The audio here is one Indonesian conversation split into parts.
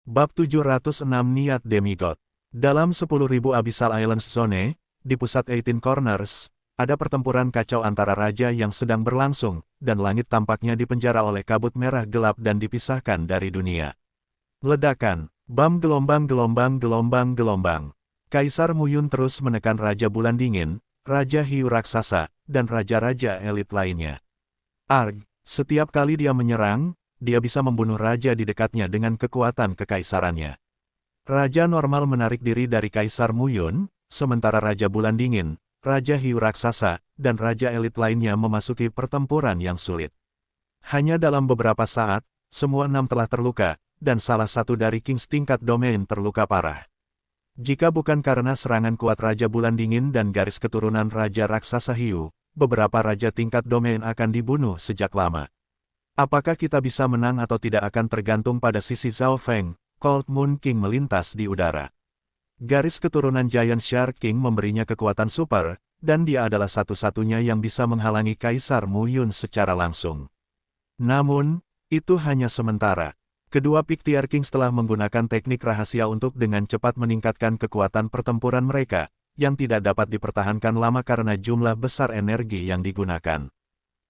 Bab 706 Niat Demigod. Dalam 10.000 Abyssal Islands Zone, di pusat 18 Corners, ada pertempuran kacau antara raja yang sedang berlangsung, dan langit tampaknya dipenjara oleh kabut merah gelap dan dipisahkan dari dunia. Ledakan, bam gelombang. Kaisar Muyun terus menekan Raja Bulan Dingin, Raja Hiu Raksasa, dan raja-raja elit lainnya. Arg, setiap kali dia menyerang, dia bisa membunuh raja di dekatnya dengan kekuatan kekaisarannya. Raja normal menarik diri dari Kaisar Muyun, sementara Raja Bulan Dingin, Raja Hiu Raksasa, dan raja elit lainnya memasuki pertempuran yang sulit. Hanya dalam beberapa saat, semua 6 telah terluka, dan salah satu dari Kings tingkat domain terluka parah. Jika bukan karena serangan kuat Raja Bulan Dingin dan garis keturunan Raja Raksasa Hiu, beberapa raja tingkat domain akan dibunuh sejak lama. Apakah kita bisa menang atau tidak akan tergantung pada sisi Zhao Feng, Cold Moon King melintas di udara. Garis keturunan Giant Shark King memberinya kekuatan super, dan dia adalah satu-satunya yang bisa menghalangi Kaisar Muyun secara langsung. Namun, itu hanya sementara. Kedua Pictier Kings telah menggunakan teknik rahasia untuk dengan cepat meningkatkan kekuatan pertempuran mereka, yang tidak dapat dipertahankan lama karena jumlah besar energi yang digunakan.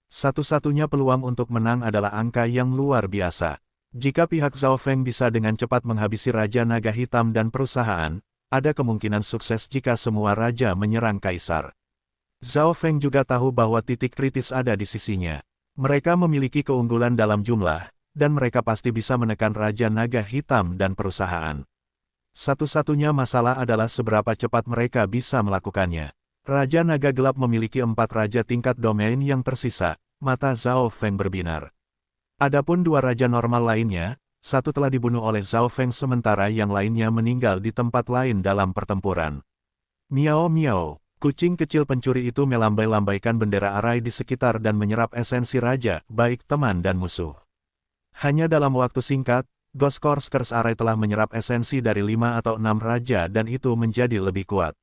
Satu-satunya peluang untuk menang adalah angka yang luar biasa. Jika pihak Zhao Feng bisa dengan cepat menghabisi Raja Naga Hitam dan perusahaan, ada kemungkinan sukses jika semua raja menyerang kaisar. Zhao Feng juga tahu bahwa titik kritis ada di sisinya. Mereka memiliki keunggulan dalam jumlah, dan mereka pasti bisa menekan Raja Naga Hitam dan perusahaan. Satu-satunya masalah adalah seberapa cepat mereka bisa melakukannya. Raja Naga Gelap memiliki 4 raja tingkat domain yang tersisa, mata Zhao Feng berbinar. Adapun 2 raja normal lainnya, satu telah dibunuh oleh Zhao Feng sementara yang lainnya meninggal di tempat lain dalam pertempuran. Miao miao, kucing kecil pencuri itu melambai-lambaikan bendera arai di sekitar dan menyerap esensi raja, baik teman dan musuh. Hanya dalam waktu singkat, Ghost Corsairs Array telah menyerap esensi dari 5 atau 6 raja dan itu menjadi lebih kuat.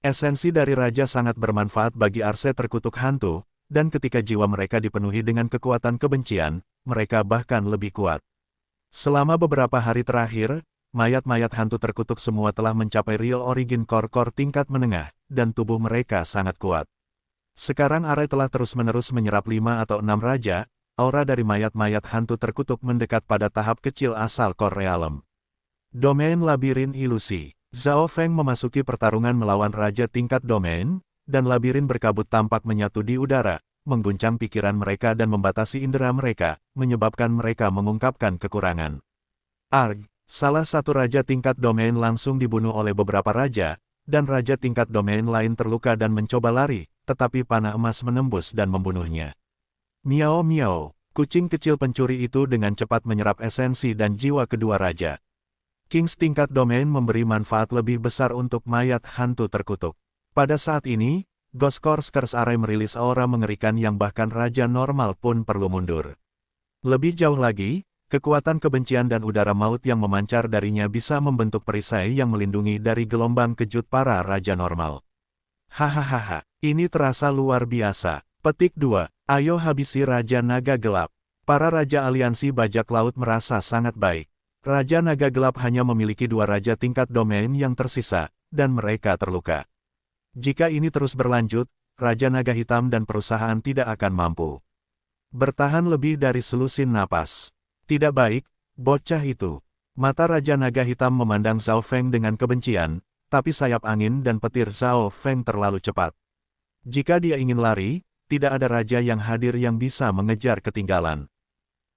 Esensi dari raja sangat bermanfaat bagi Arse terkutuk hantu, dan ketika jiwa mereka dipenuhi dengan kekuatan kebencian, mereka bahkan lebih kuat. Selama beberapa hari terakhir, mayat-mayat hantu terkutuk semua telah mencapai real origin core tingkat menengah, dan tubuh mereka sangat kuat. Sekarang Array telah terus-menerus menyerap 5 atau 6 raja. Aura dari mayat-mayat hantu terkutuk mendekat pada tahap kecil asal Core Realm. Domain Labirin Ilusi. Zhao Feng memasuki pertarungan melawan raja tingkat domain, dan labirin berkabut tampak menyatu di udara, mengguncang pikiran mereka dan membatasi indera mereka, menyebabkan mereka mengungkapkan kekurangan. Arg, salah satu raja tingkat domain langsung dibunuh oleh beberapa raja, dan raja tingkat domain lain terluka dan mencoba lari, tetapi panah emas menembus dan membunuhnya. Miao miao, kucing kecil pencuri itu dengan cepat menyerap esensi dan jiwa kedua raja. Kings tingkat domain memberi manfaat lebih besar untuk mayat hantu terkutuk. Pada saat ini, Ghost Corsairs Array merilis aura mengerikan yang bahkan raja normal pun perlu mundur. Lebih jauh lagi, kekuatan kebencian dan udara maut yang memancar darinya bisa membentuk perisai yang melindungi dari gelombang kejut para raja normal. Hahaha, ini terasa luar biasa. Petik 2. Ayo habisi Raja Naga Gelap. Para Raja Aliansi Bajak Laut merasa sangat baik. Raja Naga Gelap hanya memiliki 2 raja tingkat domain yang tersisa, dan mereka terluka. Jika ini terus berlanjut, Raja Naga Hitam dan perusahaan tidak akan mampu bertahan lebih dari selusin napas. Tidak baik, bocah itu. Mata Raja Naga Hitam memandang Zhao Feng dengan kebencian, tapi sayap angin dan petir Zhao Feng terlalu cepat. Jika dia ingin lari, tidak ada raja yang hadir yang bisa mengejar ketinggalan.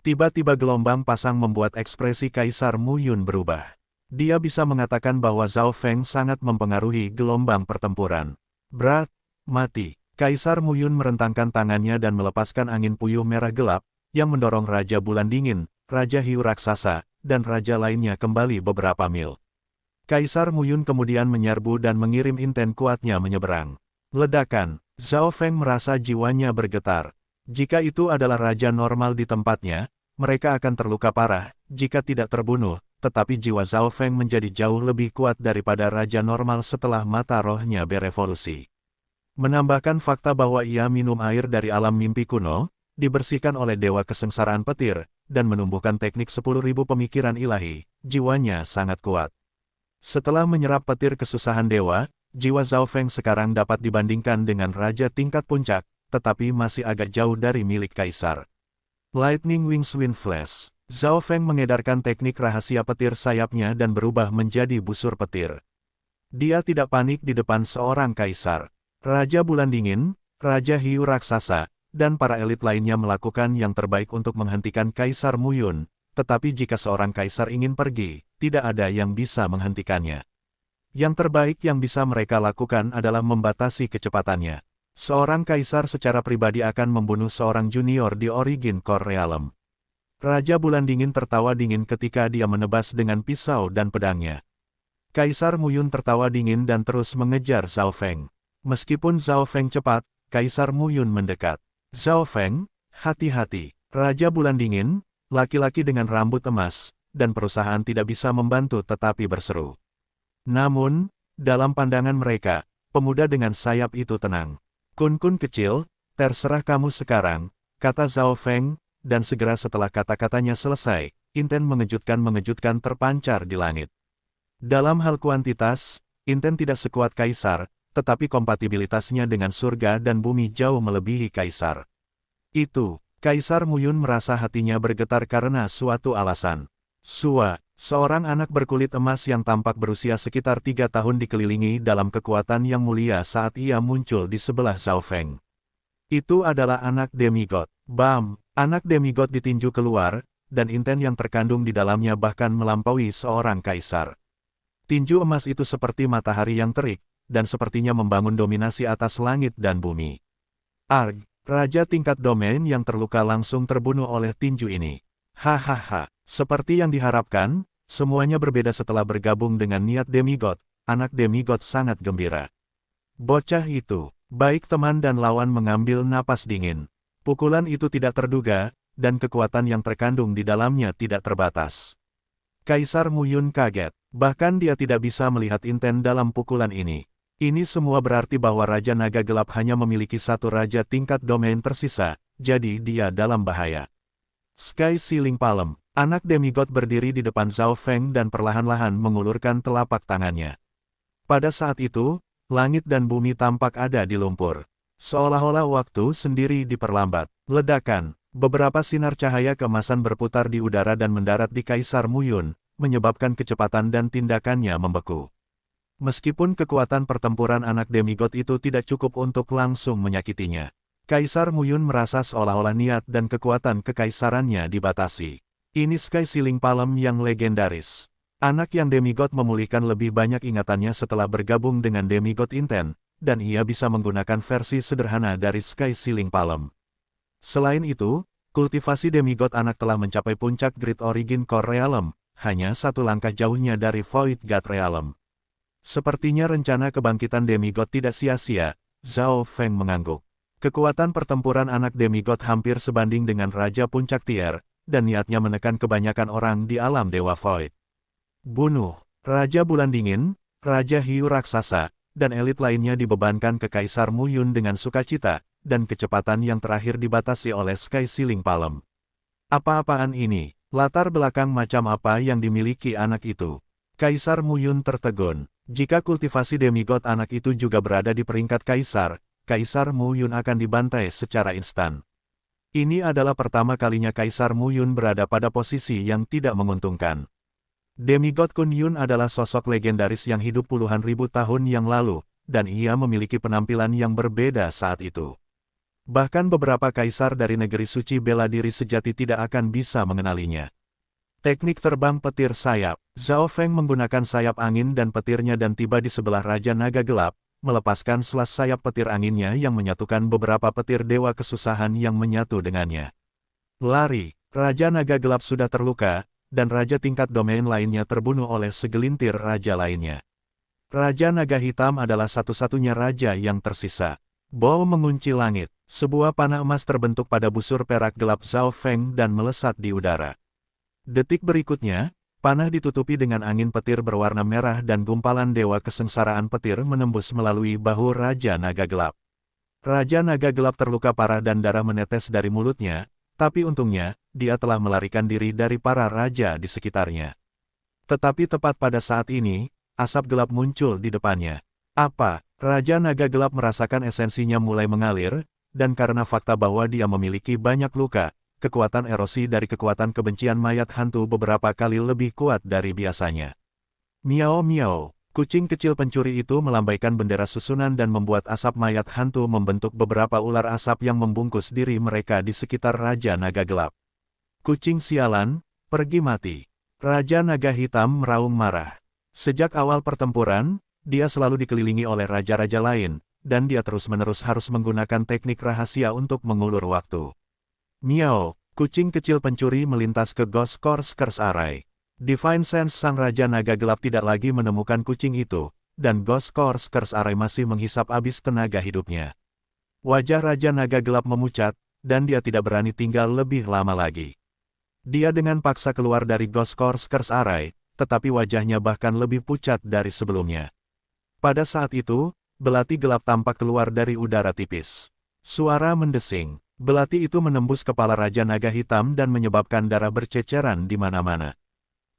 Tiba-tiba gelombang pasang membuat ekspresi Kaisar Muyun berubah. Dia bisa mengatakan bahwa Zhao Feng sangat mempengaruhi gelombang pertempuran. Brat, mati. Kaisar Muyun merentangkan tangannya dan melepaskan angin puyuh merah gelap, yang mendorong Raja Bulan Dingin, Raja Hiu Raksasa, dan raja lainnya kembali beberapa mil. Kaisar Muyun kemudian menyerbu dan mengirim inten kuatnya menyeberang. Ledakan. Zhao Feng merasa jiwanya bergetar. Jika itu adalah raja normal di tempatnya, mereka akan terluka parah, jika tidak terbunuh, tetapi jiwa Zhao Feng menjadi jauh lebih kuat daripada raja normal setelah mata rohnya berevolusi. Menambahkan fakta bahwa ia minum air dari alam mimpi kuno, dibersihkan oleh Dewa Kesengsaraan Petir, dan menumbuhkan teknik 10.000 pemikiran ilahi, jiwanya sangat kuat. Setelah menyerap petir kesusahan dewa, jiwa Zhao Feng sekarang dapat dibandingkan dengan raja tingkat puncak, tetapi masih agak jauh dari milik kaisar. Lightning Wings Wind Flash. Zhao Feng mengedarkan teknik rahasia petir sayapnya dan berubah menjadi busur petir. Dia tidak panik di depan seorang kaisar. Raja Bulan Dingin, Raja Hiu Raksasa, dan para elit lainnya melakukan yang terbaik untuk menghentikan Kaisar Mu Yun, tetapi jika seorang kaisar ingin pergi, tidak ada yang bisa menghentikannya. Yang terbaik yang bisa mereka lakukan adalah membatasi kecepatannya. Seorang kaisar secara pribadi akan membunuh seorang junior di Origin Core Realm. Raja Bulan Dingin tertawa dingin ketika dia menebas dengan pisau dan pedangnya. Kaisar Mu Yun tertawa dingin dan terus mengejar Zhao Feng. Meskipun Zhao Feng cepat, Kaisar Mu Yun mendekat. Zhao Feng, hati-hati. Raja Bulan Dingin, laki-laki dengan rambut emas, dan perusahaan tidak bisa membantu tetapi berseru. Namun, dalam pandangan mereka, pemuda dengan sayap itu tenang. Kun-kun kecil, terserah kamu sekarang, kata Zhao Feng, dan segera setelah kata-katanya selesai, inten mengejutkan terpancar di langit. Dalam hal kuantitas, inten tidak sekuat kaisar, tetapi kompatibilitasnya dengan surga dan bumi jauh melebihi kaisar. Itu, Kaisar Mu Yun merasa hatinya bergetar karena suatu alasan. Sua, seorang anak berkulit emas yang tampak berusia sekitar 3 tahun dikelilingi dalam kekuatan yang mulia saat ia muncul di sebelah Zhao Feng. Itu adalah anak demigod. Bam, anak demigod ditinju keluar, dan inten yang terkandung di dalamnya bahkan melampaui seorang kaisar. Tinju emas itu seperti matahari yang terik, dan sepertinya membangun dominasi atas langit dan bumi. Arg, raja tingkat domain yang terluka langsung terbunuh oleh tinju ini. Hahaha, seperti yang diharapkan, semuanya berbeda setelah bergabung dengan niat demigod, anak demigod sangat gembira. Bocah itu, baik teman dan lawan mengambil napas dingin. Pukulan itu tidak terduga, dan kekuatan yang terkandung di dalamnya tidak terbatas. Kaisar Mu Yun kaget, bahkan dia tidak bisa melihat inten dalam pukulan ini. Ini semua berarti bahwa Raja Naga Gelap hanya memiliki satu raja tingkat domain tersisa, jadi dia dalam bahaya. Sky Ceiling Palm, anak demigod berdiri di depan Zhao Feng dan perlahan-lahan mengulurkan telapak tangannya. Pada saat itu, langit dan bumi tampak ada di lumpur. Seolah-olah waktu sendiri diperlambat. Ledakan, beberapa sinar cahaya keemasan berputar di udara dan mendarat di Kaisar Mu Yun, menyebabkan kecepatan dan tindakannya membeku. Meskipun kekuatan pertempuran anak demigod itu tidak cukup untuk langsung menyakitinya, Kaisar Mu Yun merasa seolah-olah niat dan kekuatan kekaisarannya dibatasi. Ini Sky Ceiling Palm yang legendaris. Anak yang demigod memulihkan lebih banyak ingatannya setelah bergabung dengan demigod inten, dan ia bisa menggunakan versi sederhana dari Sky Ceiling Palm. Selain itu, kultivasi demigod anak telah mencapai puncak Great Origin Core Realm, hanya satu langkah jauhnya dari Void God Realm. Sepertinya rencana kebangkitan demigod tidak sia-sia, Zhao Feng mengangguk. Kekuatan pertempuran anak demigod hampir sebanding dengan Raja Puncak Tier, dan niatnya menekan kebanyakan orang di alam Dewa Void. Bunuh, Raja Bulan Dingin, Raja Hiu Raksasa, dan elit lainnya dibebankan ke Kaisar Mu Yun dengan sukacita, dan kecepatan yang terakhir dibatasi oleh Sky Ceiling Palm. Apa-apaan ini? Latar belakang macam apa yang dimiliki anak itu? Kaisar Mu Yun tertegun. Jika kultivasi demigod anak itu juga berada di peringkat kaisar, Kaisar Mu Yun akan dibantai secara instan. Ini adalah pertama kalinya Kaisar Mu Yun berada pada posisi yang tidak menguntungkan. Demigod Kun Yun adalah sosok legendaris yang hidup puluhan ribu tahun yang lalu, dan ia memiliki penampilan yang berbeda saat itu. Bahkan beberapa kaisar dari negeri suci bela diri sejati tidak akan bisa mengenalinya. Teknik terbang petir sayap. Zhao Feng menggunakan sayap angin dan petirnya dan tiba di sebelah Raja Naga Gelap, melepaskan selas sayap petir anginnya yang menyatukan beberapa petir dewa kesusahan yang menyatu dengannya. Lari, Raja Naga Gelap sudah terluka, dan Raja tingkat domain lainnya terbunuh oleh segelintir raja lainnya. Raja Naga Hitam adalah satu-satunya raja yang tersisa. Bom mengunci langit, sebuah panah emas terbentuk pada busur perak gelap Zhao Feng dan melesat di udara. Detik berikutnya, panah ditutupi dengan angin petir berwarna merah dan gumpalan dewa kesengsaraan petir menembus melalui bahu Raja Naga Gelap. Raja Naga Gelap terluka parah dan darah menetes dari mulutnya, Tapi untungnya, dia telah melarikan diri dari para raja di sekitarnya. Tetapi tepat pada saat ini, asap gelap muncul di depannya. Apa? Raja Naga Gelap merasakan esensinya mulai mengalir, dan karena fakta bahwa dia memiliki banyak luka, kekuatan erosi dari kekuatan kebencian mayat hantu beberapa kali lebih kuat dari biasanya. Miao miao, kucing kecil pencuri itu melambaikan bendera susunan dan membuat asap mayat hantu membentuk beberapa ular asap yang membungkus diri mereka di sekitar Raja Naga Gelap. Kucing sialan, pergi mati. Raja Naga Hitam meraung marah. Sejak awal pertempuran, dia selalu dikelilingi oleh raja-raja lain, dan dia terus-menerus harus menggunakan teknik rahasia untuk mengulur waktu. Miao, kucing kecil pencuri melintas ke Ghost Course Curse Array. Divine Sense sang Raja Naga Gelap tidak lagi menemukan kucing itu, dan Ghost Course Curse Array masih menghisap habis tenaga hidupnya. Wajah Raja Naga Gelap memucat, dan dia tidak berani tinggal lebih lama lagi. Dia dengan paksa keluar dari Ghost Course Curse Array, tetapi wajahnya bahkan lebih pucat dari sebelumnya. Pada saat itu, belati gelap tampak keluar dari udara tipis. Suara mendesing. Belati itu menembus kepala Raja Naga Hitam dan menyebabkan darah berceceran di mana-mana.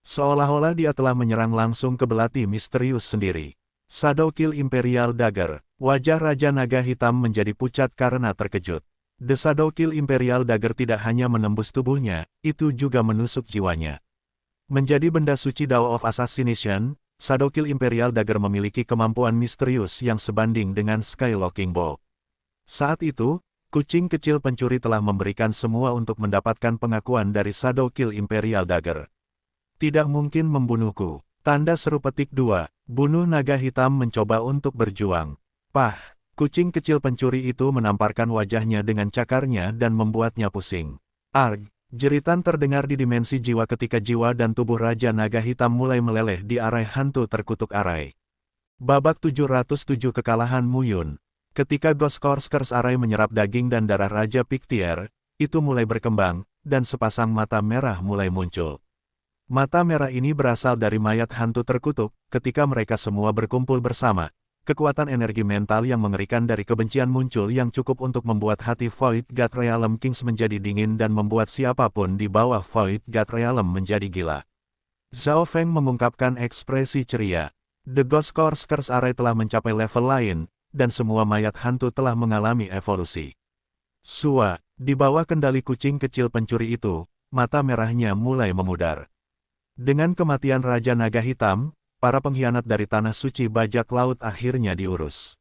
Seolah-olah dia telah menyerang langsung ke belati misterius sendiri. Shadow Kill Imperial Dagger. Wajah Raja Naga Hitam menjadi pucat karena terkejut. The Shadow Kill Imperial Dagger tidak hanya menembus tubuhnya, itu juga menusuk jiwanya. Menjadi benda suci Dao of Assassination, Shadow Kill Imperial Dagger memiliki kemampuan misterius yang sebanding dengan Skylocking Bolt. Saat itu, kucing kecil pencuri telah memberikan semua untuk mendapatkan pengakuan dari Shadow Kill Imperial Dagger. Tidak mungkin membunuhku. Tanda seru petik 2, bunuh naga hitam mencoba untuk berjuang. Pah, kucing kecil pencuri itu menamparkan wajahnya dengan cakarnya dan membuatnya pusing. Arg! Jeritan terdengar di dimensi jiwa ketika jiwa dan tubuh Raja Naga Hitam mulai meleleh di arai hantu terkutuk arai. Babak 707 kekalahan Muyun. Ketika Ghost Course Curse Array menyerap daging dan darah Raja Pictier, itu mulai berkembang, dan sepasang mata merah mulai muncul. Mata merah ini berasal dari mayat hantu terkutuk. Ketika mereka semua berkumpul bersama, kekuatan energi mental yang mengerikan dari kebencian muncul yang cukup untuk membuat hati Void God Realm Kings menjadi dingin dan membuat siapapun di bawah Void God Realm menjadi gila. Zhao Feng mengungkapkan ekspresi ceria. The Ghost Course Curse Array telah mencapai level lain, dan semua mayat hantu telah mengalami evolusi. Sua, di bawah kendali kucing kecil pencuri itu, mata merahnya mulai memudar. Dengan kematian Raja Naga Hitam, para pengkhianat dari Tanah Suci Bajak Laut akhirnya diurus.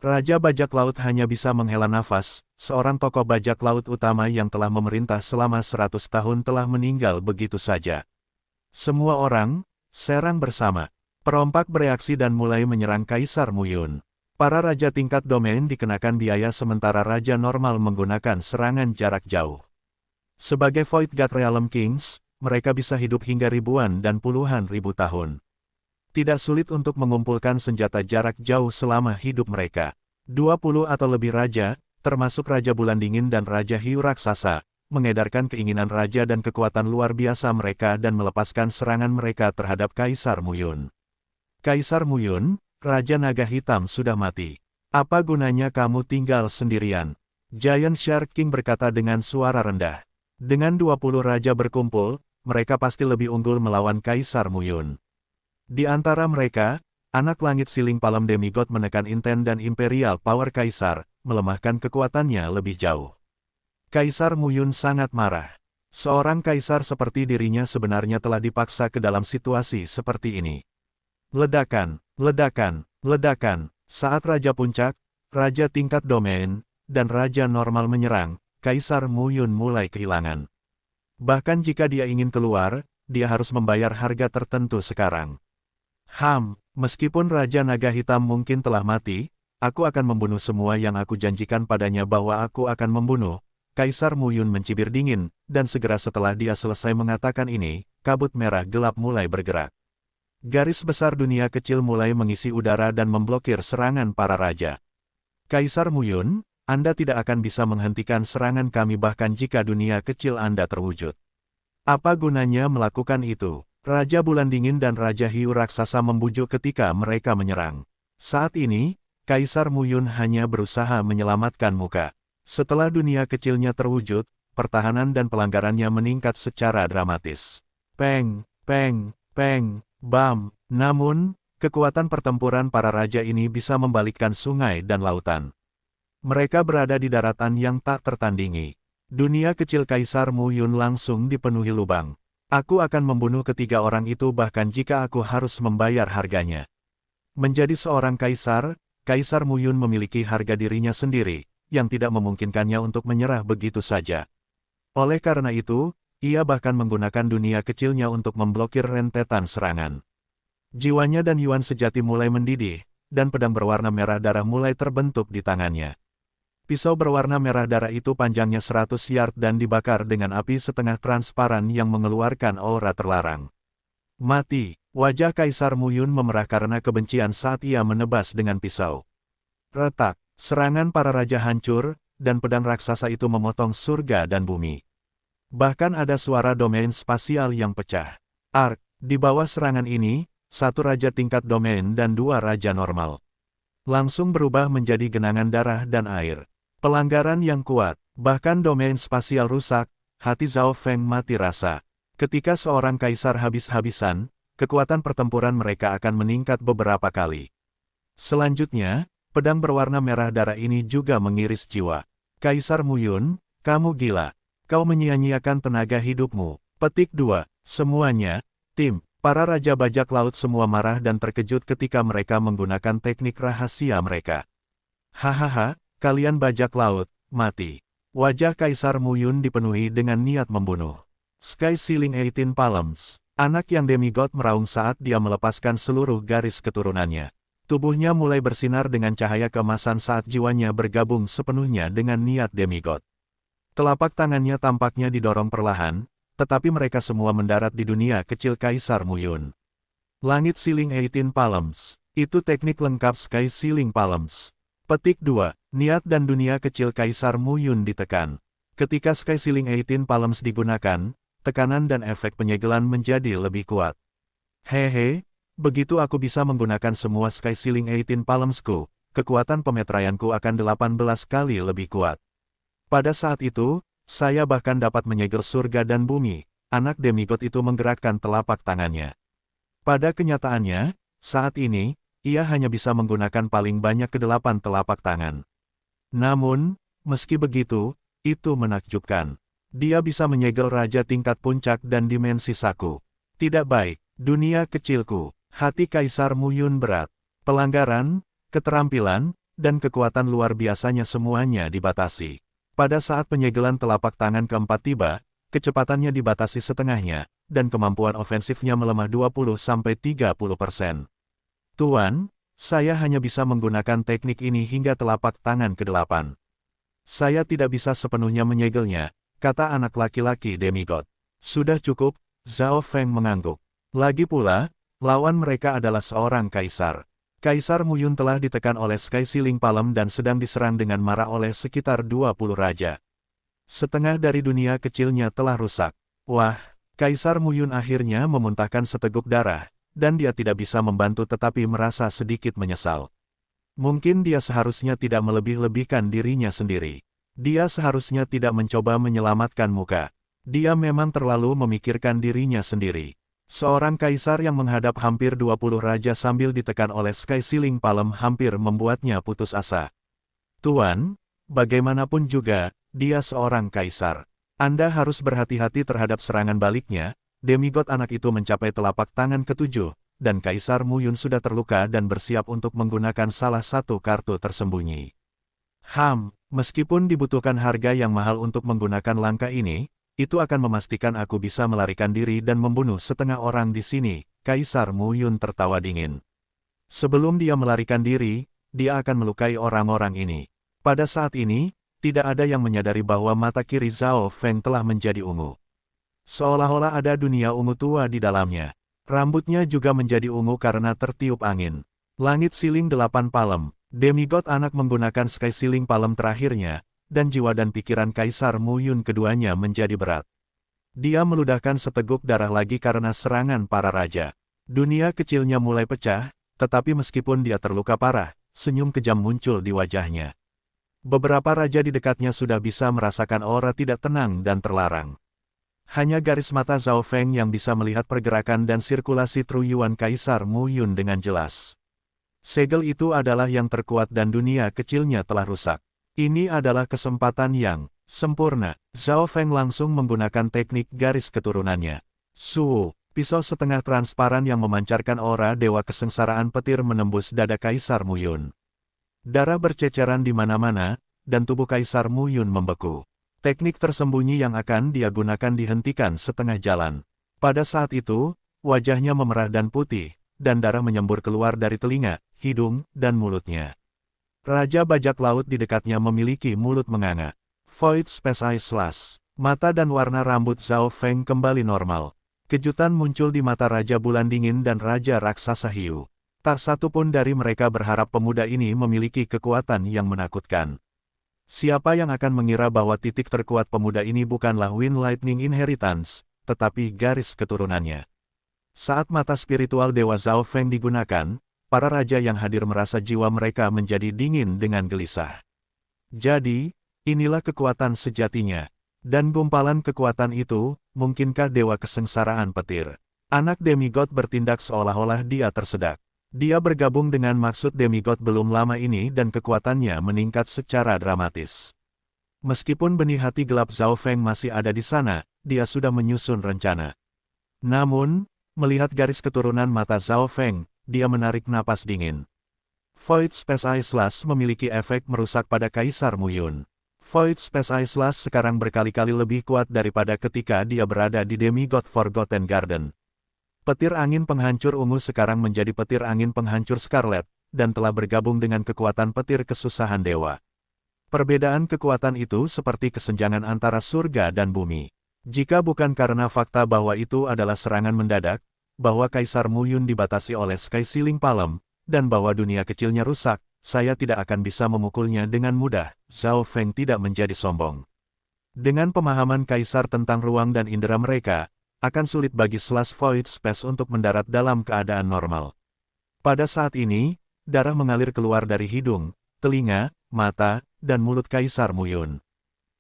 Raja Bajak Laut hanya bisa menghela nafas, seorang tokoh bajak laut utama yang telah memerintah selama 100 tahun telah meninggal begitu saja. Semua orang, serang bersama. Perompak bereaksi dan mulai menyerang Kaisar Muyun. Para raja tingkat domain dikenakan biaya sementara raja normal menggunakan serangan jarak jauh. Sebagai Void God Realm Kings, mereka bisa hidup hingga ribuan dan puluhan ribu tahun. Tidak sulit untuk mengumpulkan senjata jarak jauh selama hidup mereka. 20 atau lebih raja, termasuk Raja Bulan Dingin dan Raja Hiu Raksasa, mengedarkan keinginan raja dan kekuatan luar biasa mereka dan melepaskan serangan mereka terhadap Kaisar Muyun. Kaisar Muyun, Raja Naga Hitam sudah mati. Apa gunanya kamu tinggal sendirian? Giant Shark King berkata dengan suara rendah. Dengan 20 raja berkumpul, mereka pasti lebih unggul melawan Kaisar Muyun. Di antara mereka, anak langit siling Palem Demigod menekan Inten dan Imperial Power Kaisar, melemahkan kekuatannya lebih jauh. Kaisar Muyun sangat marah. Seorang kaisar seperti dirinya sebenarnya telah dipaksa ke dalam situasi seperti ini. Ledakan, ledakan, ledakan. Saat Raja Puncak, Raja Tingkat Domain, dan Raja Normal menyerang, Kaisar Muyun mulai kehilangan. Bahkan jika dia ingin keluar, dia harus membayar harga tertentu sekarang. Meskipun Raja Naga Hitam mungkin telah mati, aku akan membunuh semua yang aku janjikan padanya bahwa aku akan membunuh. Kaisar Muyun mencibir dingin, dan segera setelah dia selesai mengatakan ini, kabut merah gelap mulai bergerak. Garis besar dunia kecil mulai mengisi udara dan memblokir serangan para raja. Kaisar Muyun, Anda tidak akan bisa menghentikan serangan kami bahkan jika dunia kecil Anda terwujud. Apa gunanya melakukan itu? Raja Bulan Dingin dan Raja Hiu Raksasa membujuk ketika mereka menyerang. Saat ini, Kaisar Muyun hanya berusaha menyelamatkan muka. Setelah dunia kecilnya terwujud, pertahanan dan pelanggarannya meningkat secara dramatis. Peng, peng, peng, bam. Namun, kekuatan pertempuran para raja ini bisa membalikkan sungai dan lautan. Mereka berada di daratan yang tak tertandingi. Dunia kecil Kaisar Mu Yun langsung dipenuhi lubang. Aku akan membunuh ketiga orang itu bahkan jika aku harus membayar harganya. Menjadi seorang kaisar, Kaisar Mu Yun memiliki harga dirinya sendiri, yang tidak memungkinkannya untuk menyerah begitu saja. Oleh karena itu, ia bahkan menggunakan dunia kecilnya untuk memblokir rentetan serangan. Jiwanya dan Yuan sejati mulai mendidih, dan pedang berwarna merah darah mulai terbentuk di tangannya. Pisau berwarna merah darah itu panjangnya 100 yard dan dibakar dengan api setengah transparan yang mengeluarkan aura terlarang. Mati, wajah Kaisar Mu Yun memerah karena kebencian saat ia menebas dengan pisau. Retak, serangan para raja hancur, dan pedang raksasa itu memotong surga dan bumi. Bahkan ada suara domain spasial yang pecah. Ark, di bawah serangan ini, satu raja tingkat domain dan dua raja normal langsung berubah menjadi genangan darah dan air. Pelanggaran yang kuat, bahkan domain spasial rusak, hati Zhao Feng mati rasa. Ketika seorang kaisar habis-habisan, kekuatan pertempuran mereka akan meningkat beberapa kali. Selanjutnya, pedang berwarna merah darah ini juga mengiris jiwa. Kaisar Mu Yun, kamu gila. Kau menyia-nyiakan tenaga hidupmu. Petik 2. Semuanya, tim, para raja bajak laut semua marah dan terkejut ketika mereka menggunakan teknik rahasia mereka. Hahaha. Kalian bajak laut, mati. Wajah Kaisar Mu Yun dipenuhi dengan niat membunuh. Sky Ceiling 18 Palms. Anak yang demigod meraung saat dia melepaskan seluruh garis keturunannya. Tubuhnya mulai bersinar dengan cahaya keemasan saat jiwanya bergabung sepenuhnya dengan niat demigod. Telapak tangannya tampaknya didorong perlahan, tetapi mereka semua mendarat di dunia kecil Kaisar Mu Yun. Langit Ceiling 18 Palms. Itu teknik lengkap Sky Ceiling Palms. Petik 2. Niat dan dunia kecil Kaisar Mu Yun ditekan. Ketika Sky Ceiling 18 Palms digunakan, tekanan dan efek penyegelan menjadi lebih kuat. Hehe, begitu aku bisa menggunakan semua Sky Ceiling 18 Palmsku, kekuatan pemeteraianku akan 18 kali lebih kuat. Pada saat itu, saya bahkan dapat menyegel surga dan bumi. Anak demigod itu menggerakkan telapak tangannya. Pada kenyataannya, saat ini, ia hanya bisa menggunakan paling banyak ke-8 telapak tangan. Namun, meski begitu, itu menakjubkan. Dia bisa menyegel raja tingkat puncak dan dimensi saku. Tidak baik, dunia kecilku. Hati Kaisar Mu Yun berat. Pelanggaran, keterampilan, dan kekuatan luar biasanya semuanya dibatasi. Pada saat penyegelan telapak tangan keempat tiba, kecepatannya dibatasi setengahnya, dan kemampuan ofensifnya melemah 20-30%. Tuan, saya hanya bisa menggunakan teknik ini hingga telapak tangan ke-8. Saya tidak bisa sepenuhnya menyegelnya, kata anak laki-laki demigod. Sudah cukup, Zhao Feng mengangguk. Lagi pula, lawan mereka adalah seorang kaisar. Kaisar Mu Yun telah ditekan oleh Sky Ceiling Palm dan sedang diserang dengan marah oleh sekitar 20 raja. Setengah dari dunia kecilnya telah rusak. Wah, Kaisar Mu Yun akhirnya memuntahkan seteguk darah, dan dia tidak bisa membantu tetapi merasa sedikit menyesal. Mungkin dia seharusnya tidak melebih-lebihkan dirinya sendiri. Dia seharusnya tidak mencoba menyelamatkan muka. Dia memang terlalu memikirkan dirinya sendiri. Seorang kaisar yang menghadap hampir 20 raja sambil ditekan oleh Sky Ceiling Palm hampir membuatnya putus asa. Tuan, bagaimanapun juga, dia seorang kaisar. Anda harus berhati-hati terhadap serangan baliknya. Demigod anak itu mencapai telapak tangan ke-7, dan Kaisar Mu Yun sudah terluka dan bersiap untuk menggunakan salah satu kartu tersembunyi. Meskipun dibutuhkan harga yang mahal untuk menggunakan langkah ini, itu akan memastikan aku bisa melarikan diri dan membunuh setengah orang di sini, Kaisar Mu Yun tertawa dingin. Sebelum dia melarikan diri, dia akan melukai orang-orang ini. Pada saat ini, tidak ada yang menyadari bahwa mata kiri Zhao Feng telah menjadi ungu. Seolah-olah ada dunia ungu tua di dalamnya. Rambutnya juga menjadi ungu karena tertiup angin. Langit Siling 8 Palem. Demigod anak menggunakan Sky Ceiling Palm terakhirnya, dan jiwa dan pikiran Kaisar Mu Yun keduanya menjadi berat. Dia meludahkan seteguk darah lagi karena serangan para raja. Dunia kecilnya mulai pecah, tetapi meskipun dia terluka parah, senyum kejam muncul di wajahnya. Beberapa raja di dekatnya sudah bisa merasakan aura tidak tenang dan terlarang. Hanya garis mata Zhao Feng yang bisa melihat pergerakan dan sirkulasi Tru Yuan Kaisar Mu Yun dengan jelas. Segel itu adalah yang terkuat dan dunia kecilnya telah rusak. Ini adalah kesempatan yang sempurna. Zhao Feng langsung menggunakan teknik garis keturunannya. Su, pisau setengah transparan yang memancarkan aura dewa kesengsaraan petir menembus dada Kaisar Mu Yun. Darah berceceran di mana-mana, dan tubuh Kaisar Mu Yun membeku. Teknik tersembunyi yang akan dia gunakan dihentikan setengah jalan. Pada saat itu, wajahnya memerah dan putih, dan darah menyembur keluar dari telinga, hidung, dan mulutnya. Raja bajak laut di dekatnya memiliki mulut menganga. Void Space Eye Slash. Mata dan warna rambut Zhao Feng kembali normal. Kejutan muncul di mata Raja Bulan Dingin dan Raja Raksasa Hiu. Tak satu pun dari mereka berharap pemuda ini memiliki kekuatan yang menakutkan. Siapa yang akan mengira bahwa titik terkuat pemuda ini bukanlah Wind Lightning Inheritance, tetapi garis keturunannya. Saat mata spiritual Dewa Zhao Feng digunakan, para raja yang hadir merasa jiwa mereka menjadi dingin dengan gelisah. Jadi, inilah kekuatan sejatinya. Dan gumpalan kekuatan itu, mungkinkah Dewa Kesengsaraan Petir? Anak demigod bertindak seolah-olah dia tersedak. Dia bergabung dengan maksud demigod belum lama ini dan kekuatannya meningkat secara dramatis. Meskipun benih hati gelap Zhao Feng masih ada di sana, dia sudah menyusun rencana. Namun, melihat garis keturunan mata Zhao Feng, dia menarik napas dingin. Void Space Eye Slash memiliki efek merusak pada Kaisar Mu Yun. Void Space Eye Slash sekarang berkali-kali lebih kuat daripada ketika dia berada di Demigod Forgotten Garden. Petir angin penghancur ungu sekarang menjadi petir angin penghancur Scarlet, dan telah bergabung dengan kekuatan petir kesusahan dewa. Perbedaan kekuatan itu seperti kesenjangan antara surga dan bumi. Jika bukan karena fakta bahwa itu adalah serangan mendadak, bahwa Kaisar Mu Yun dibatasi oleh Sky Ceiling Palem, dan bahwa dunia kecilnya rusak, saya tidak akan bisa memukulnya dengan mudah. Zhao Feng tidak menjadi sombong. Dengan pemahaman Kaisar tentang ruang dan indera mereka, akan sulit bagi Slash Void Space untuk mendarat dalam keadaan normal. Pada saat ini, darah mengalir keluar dari hidung, telinga, mata, dan mulut Kaisar Mu Yun.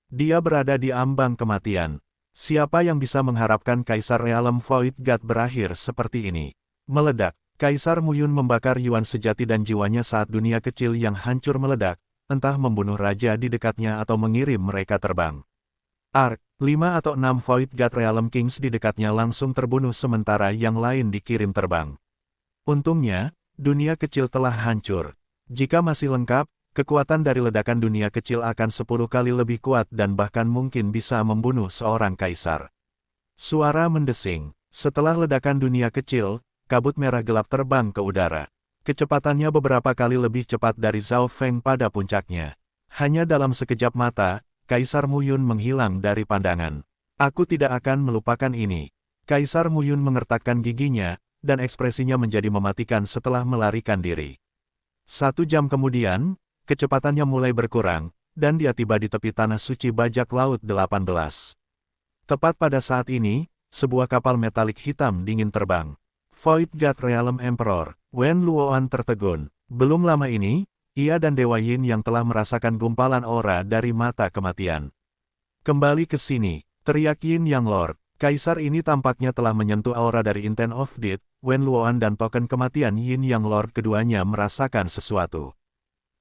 Dia berada di ambang kematian. Siapa yang bisa mengharapkan Kaisar Realm Void God berakhir seperti ini? Meledak, Kaisar Mu Yun membakar Yuan sejati dan jiwanya saat dunia kecil yang hancur meledak, entah membunuh raja di dekatnya atau mengirim mereka terbang. Ark, 5 atau 6 Void God Realm Kings di dekatnya langsung terbunuh sementara yang lain dikirim terbang. Untungnya, dunia kecil telah hancur. Jika masih lengkap, kekuatan dari ledakan dunia kecil akan 10 kali lebih kuat dan bahkan mungkin bisa membunuh seorang kaisar. Suara mendesing. Setelah ledakan dunia kecil, kabut merah gelap terbang ke udara. Kecepatannya beberapa kali lebih cepat dari Zhao Feng pada puncaknya. Hanya dalam sekejap mata, Kaisar Mu Yun menghilang dari pandangan. Aku tidak akan melupakan ini. Kaisar Mu Yun mengertakkan giginya, dan ekspresinya menjadi mematikan setelah melarikan diri. 1 jam kemudian, kecepatannya mulai berkurang, dan dia tiba di tepi tanah suci bajak laut 18. Tepat pada saat ini, sebuah kapal metalik hitam dingin terbang. Void God Realm Emperor, Wen Luoan tertegun. Belum lama ini, ia dan Dewa Yin yang telah merasakan gumpalan aura dari mata kematian. Kembali ke sini, teriak Yin Yang Lord. Kaisar ini tampaknya telah menyentuh aura dari Intent of Death, Wen Luoan dan token kematian Yin Yang Lord keduanya merasakan sesuatu.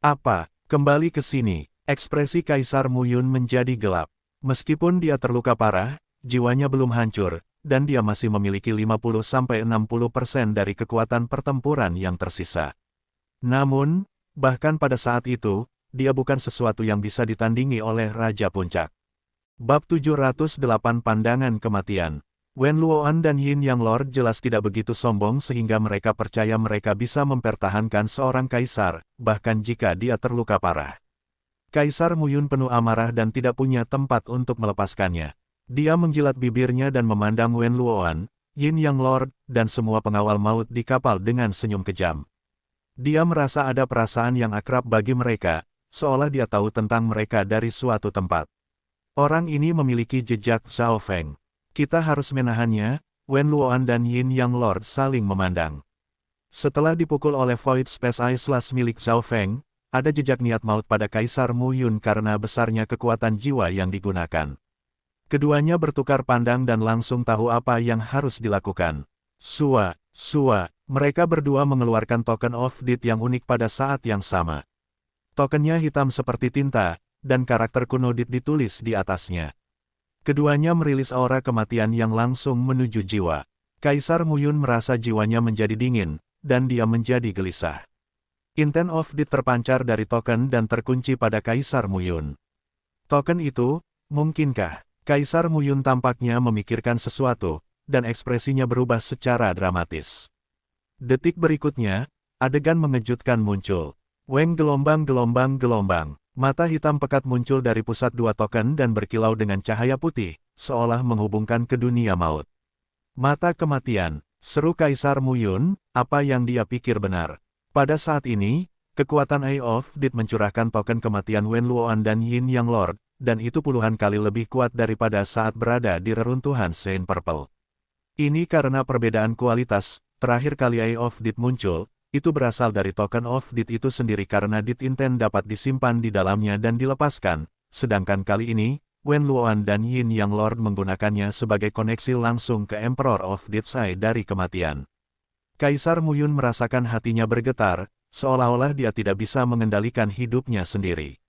Apa? Kembali ke sini. Ekspresi Kaisar Mu Yun menjadi gelap. Meskipun dia terluka parah, jiwanya belum hancur, dan dia masih memiliki 50-60% dari kekuatan pertempuran yang tersisa. Namun, bahkan pada saat itu, dia bukan sesuatu yang bisa ditandingi oleh Raja Puncak. Bab 708 Pandangan Kematian. Wen Luoan dan Yin Yang Lord jelas tidak begitu sombong sehingga mereka percaya mereka bisa mempertahankan seorang kaisar, bahkan jika dia terluka parah. Kaisar Mu Yun penuh amarah dan tidak punya tempat untuk melepaskannya. Dia menjilat bibirnya dan memandang Wen Luoan, Yin Yang Lord, dan semua pengawal maut di kapal dengan senyum kejam. Dia merasa ada perasaan yang akrab bagi mereka, seolah dia tahu tentang mereka dari suatu tempat. Orang ini memiliki jejak Zhao Feng. Kita harus menahannya. Wen Luoan dan Yin Yang Lord saling memandang. Setelah dipukul oleh Void Space Eye Slash milik Zhao Feng, ada jejak niat maut pada Kaisar Mu Yun karena besarnya kekuatan jiwa yang digunakan. Keduanya bertukar pandang dan langsung tahu apa yang harus dilakukan. Sua, mereka berdua mengeluarkan token of death yang unik pada saat yang sama. Tokennya hitam seperti tinta, dan karakter kuno death ditulis di atasnya. Keduanya merilis aura kematian yang langsung menuju jiwa. Kaisar Mu Yun merasa jiwanya menjadi dingin, dan dia menjadi gelisah. Intent of Death terpancar dari token dan terkunci pada Kaisar Mu Yun. Token itu, mungkinkah? Kaisar Mu Yun tampaknya memikirkan sesuatu, dan ekspresinya berubah secara dramatis. Detik berikutnya, adegan mengejutkan muncul. Weng gelombang. Mata hitam pekat muncul dari pusat dua token dan berkilau dengan cahaya putih, seolah menghubungkan ke dunia maut. Mata kematian, seru Kaisar Mu Yun, apa yang dia pikir benar. Pada saat ini, kekuatan Eye of Death mencurahkan token kematian Wen Luoan dan Yin Yang Lord, dan itu puluhan kali lebih kuat daripada saat berada di reruntuhan Saint Purple. Ini karena perbedaan kualitas, terakhir kali Eye of Death muncul, itu berasal dari token of Death itu sendiri karena Death Intent dapat disimpan di dalamnya dan dilepaskan, sedangkan kali ini, Wen Luoan dan Yin Yang Lord menggunakannya sebagai koneksi langsung ke Emperor of Death Sai dari kematian. Kaisar Mu Yun merasakan hatinya bergetar, seolah-olah dia tidak bisa mengendalikan hidupnya sendiri.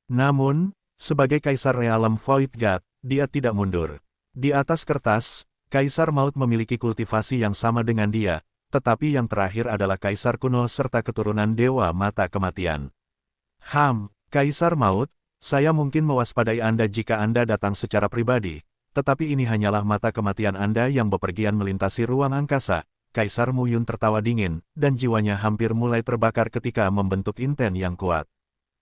Namun, sebagai Kaisar Realm Void God, dia tidak mundur. Di atas kertas, Kaisar Maut memiliki kultivasi yang sama dengan dia, tetapi yang terakhir adalah Kaisar kuno serta keturunan Dewa Mata Kematian. Kaisar Maut, saya mungkin mewaspadai Anda jika Anda datang secara pribadi, tetapi ini hanyalah mata kematian Anda yang bepergian melintasi ruang angkasa. Kaisar Mu Yun tertawa dingin, dan jiwanya hampir mulai terbakar ketika membentuk inten yang kuat.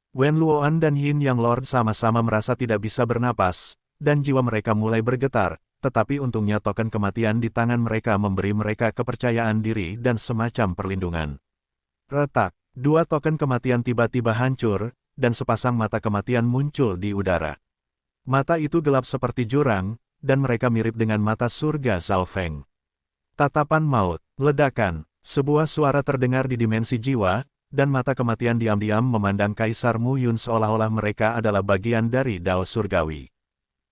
Wen Luoan dan Yin Yang Lord sama-sama merasa tidak bisa bernapas, dan jiwa mereka mulai bergetar, tetapi untungnya token kematian di tangan mereka memberi mereka kepercayaan diri dan semacam perlindungan. Retak, dua token kematian tiba-tiba hancur, dan sepasang mata kematian muncul di udara. Mata itu gelap seperti jurang, dan mereka mirip dengan mata surga Zhao Feng. Tatapan maut, ledakan, sebuah suara terdengar di dimensi jiwa, dan mata kematian diam-diam memandang Kaisar Mu Yun seolah-olah mereka adalah bagian dari Dao Surgawi.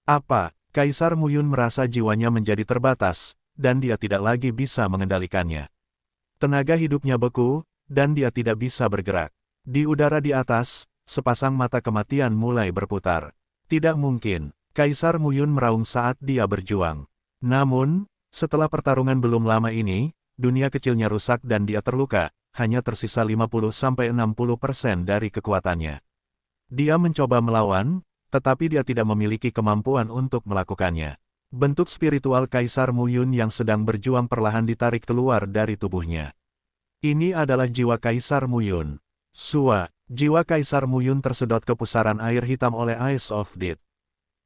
Apa? Kaisar Mu Yun merasa jiwanya menjadi terbatas, dan dia tidak lagi bisa mengendalikannya. Tenaga hidupnya beku, dan dia tidak bisa bergerak. Di udara di atas, sepasang mata kematian mulai berputar. Tidak mungkin, Kaisar Mu Yun meraung saat dia berjuang. Namun, setelah pertarungan belum lama ini, dunia kecilnya rusak dan dia terluka, hanya tersisa 50-60% dari kekuatannya. Dia mencoba melawan, tetapi dia tidak memiliki kemampuan untuk melakukannya. Bentuk spiritual Kaisar Mu Yun yang sedang berjuang perlahan ditarik keluar dari tubuhnya. Ini adalah jiwa Kaisar Mu Yun. Jiwa Kaisar Mu Yun tersedot ke pusaran air hitam oleh Eyes of Death.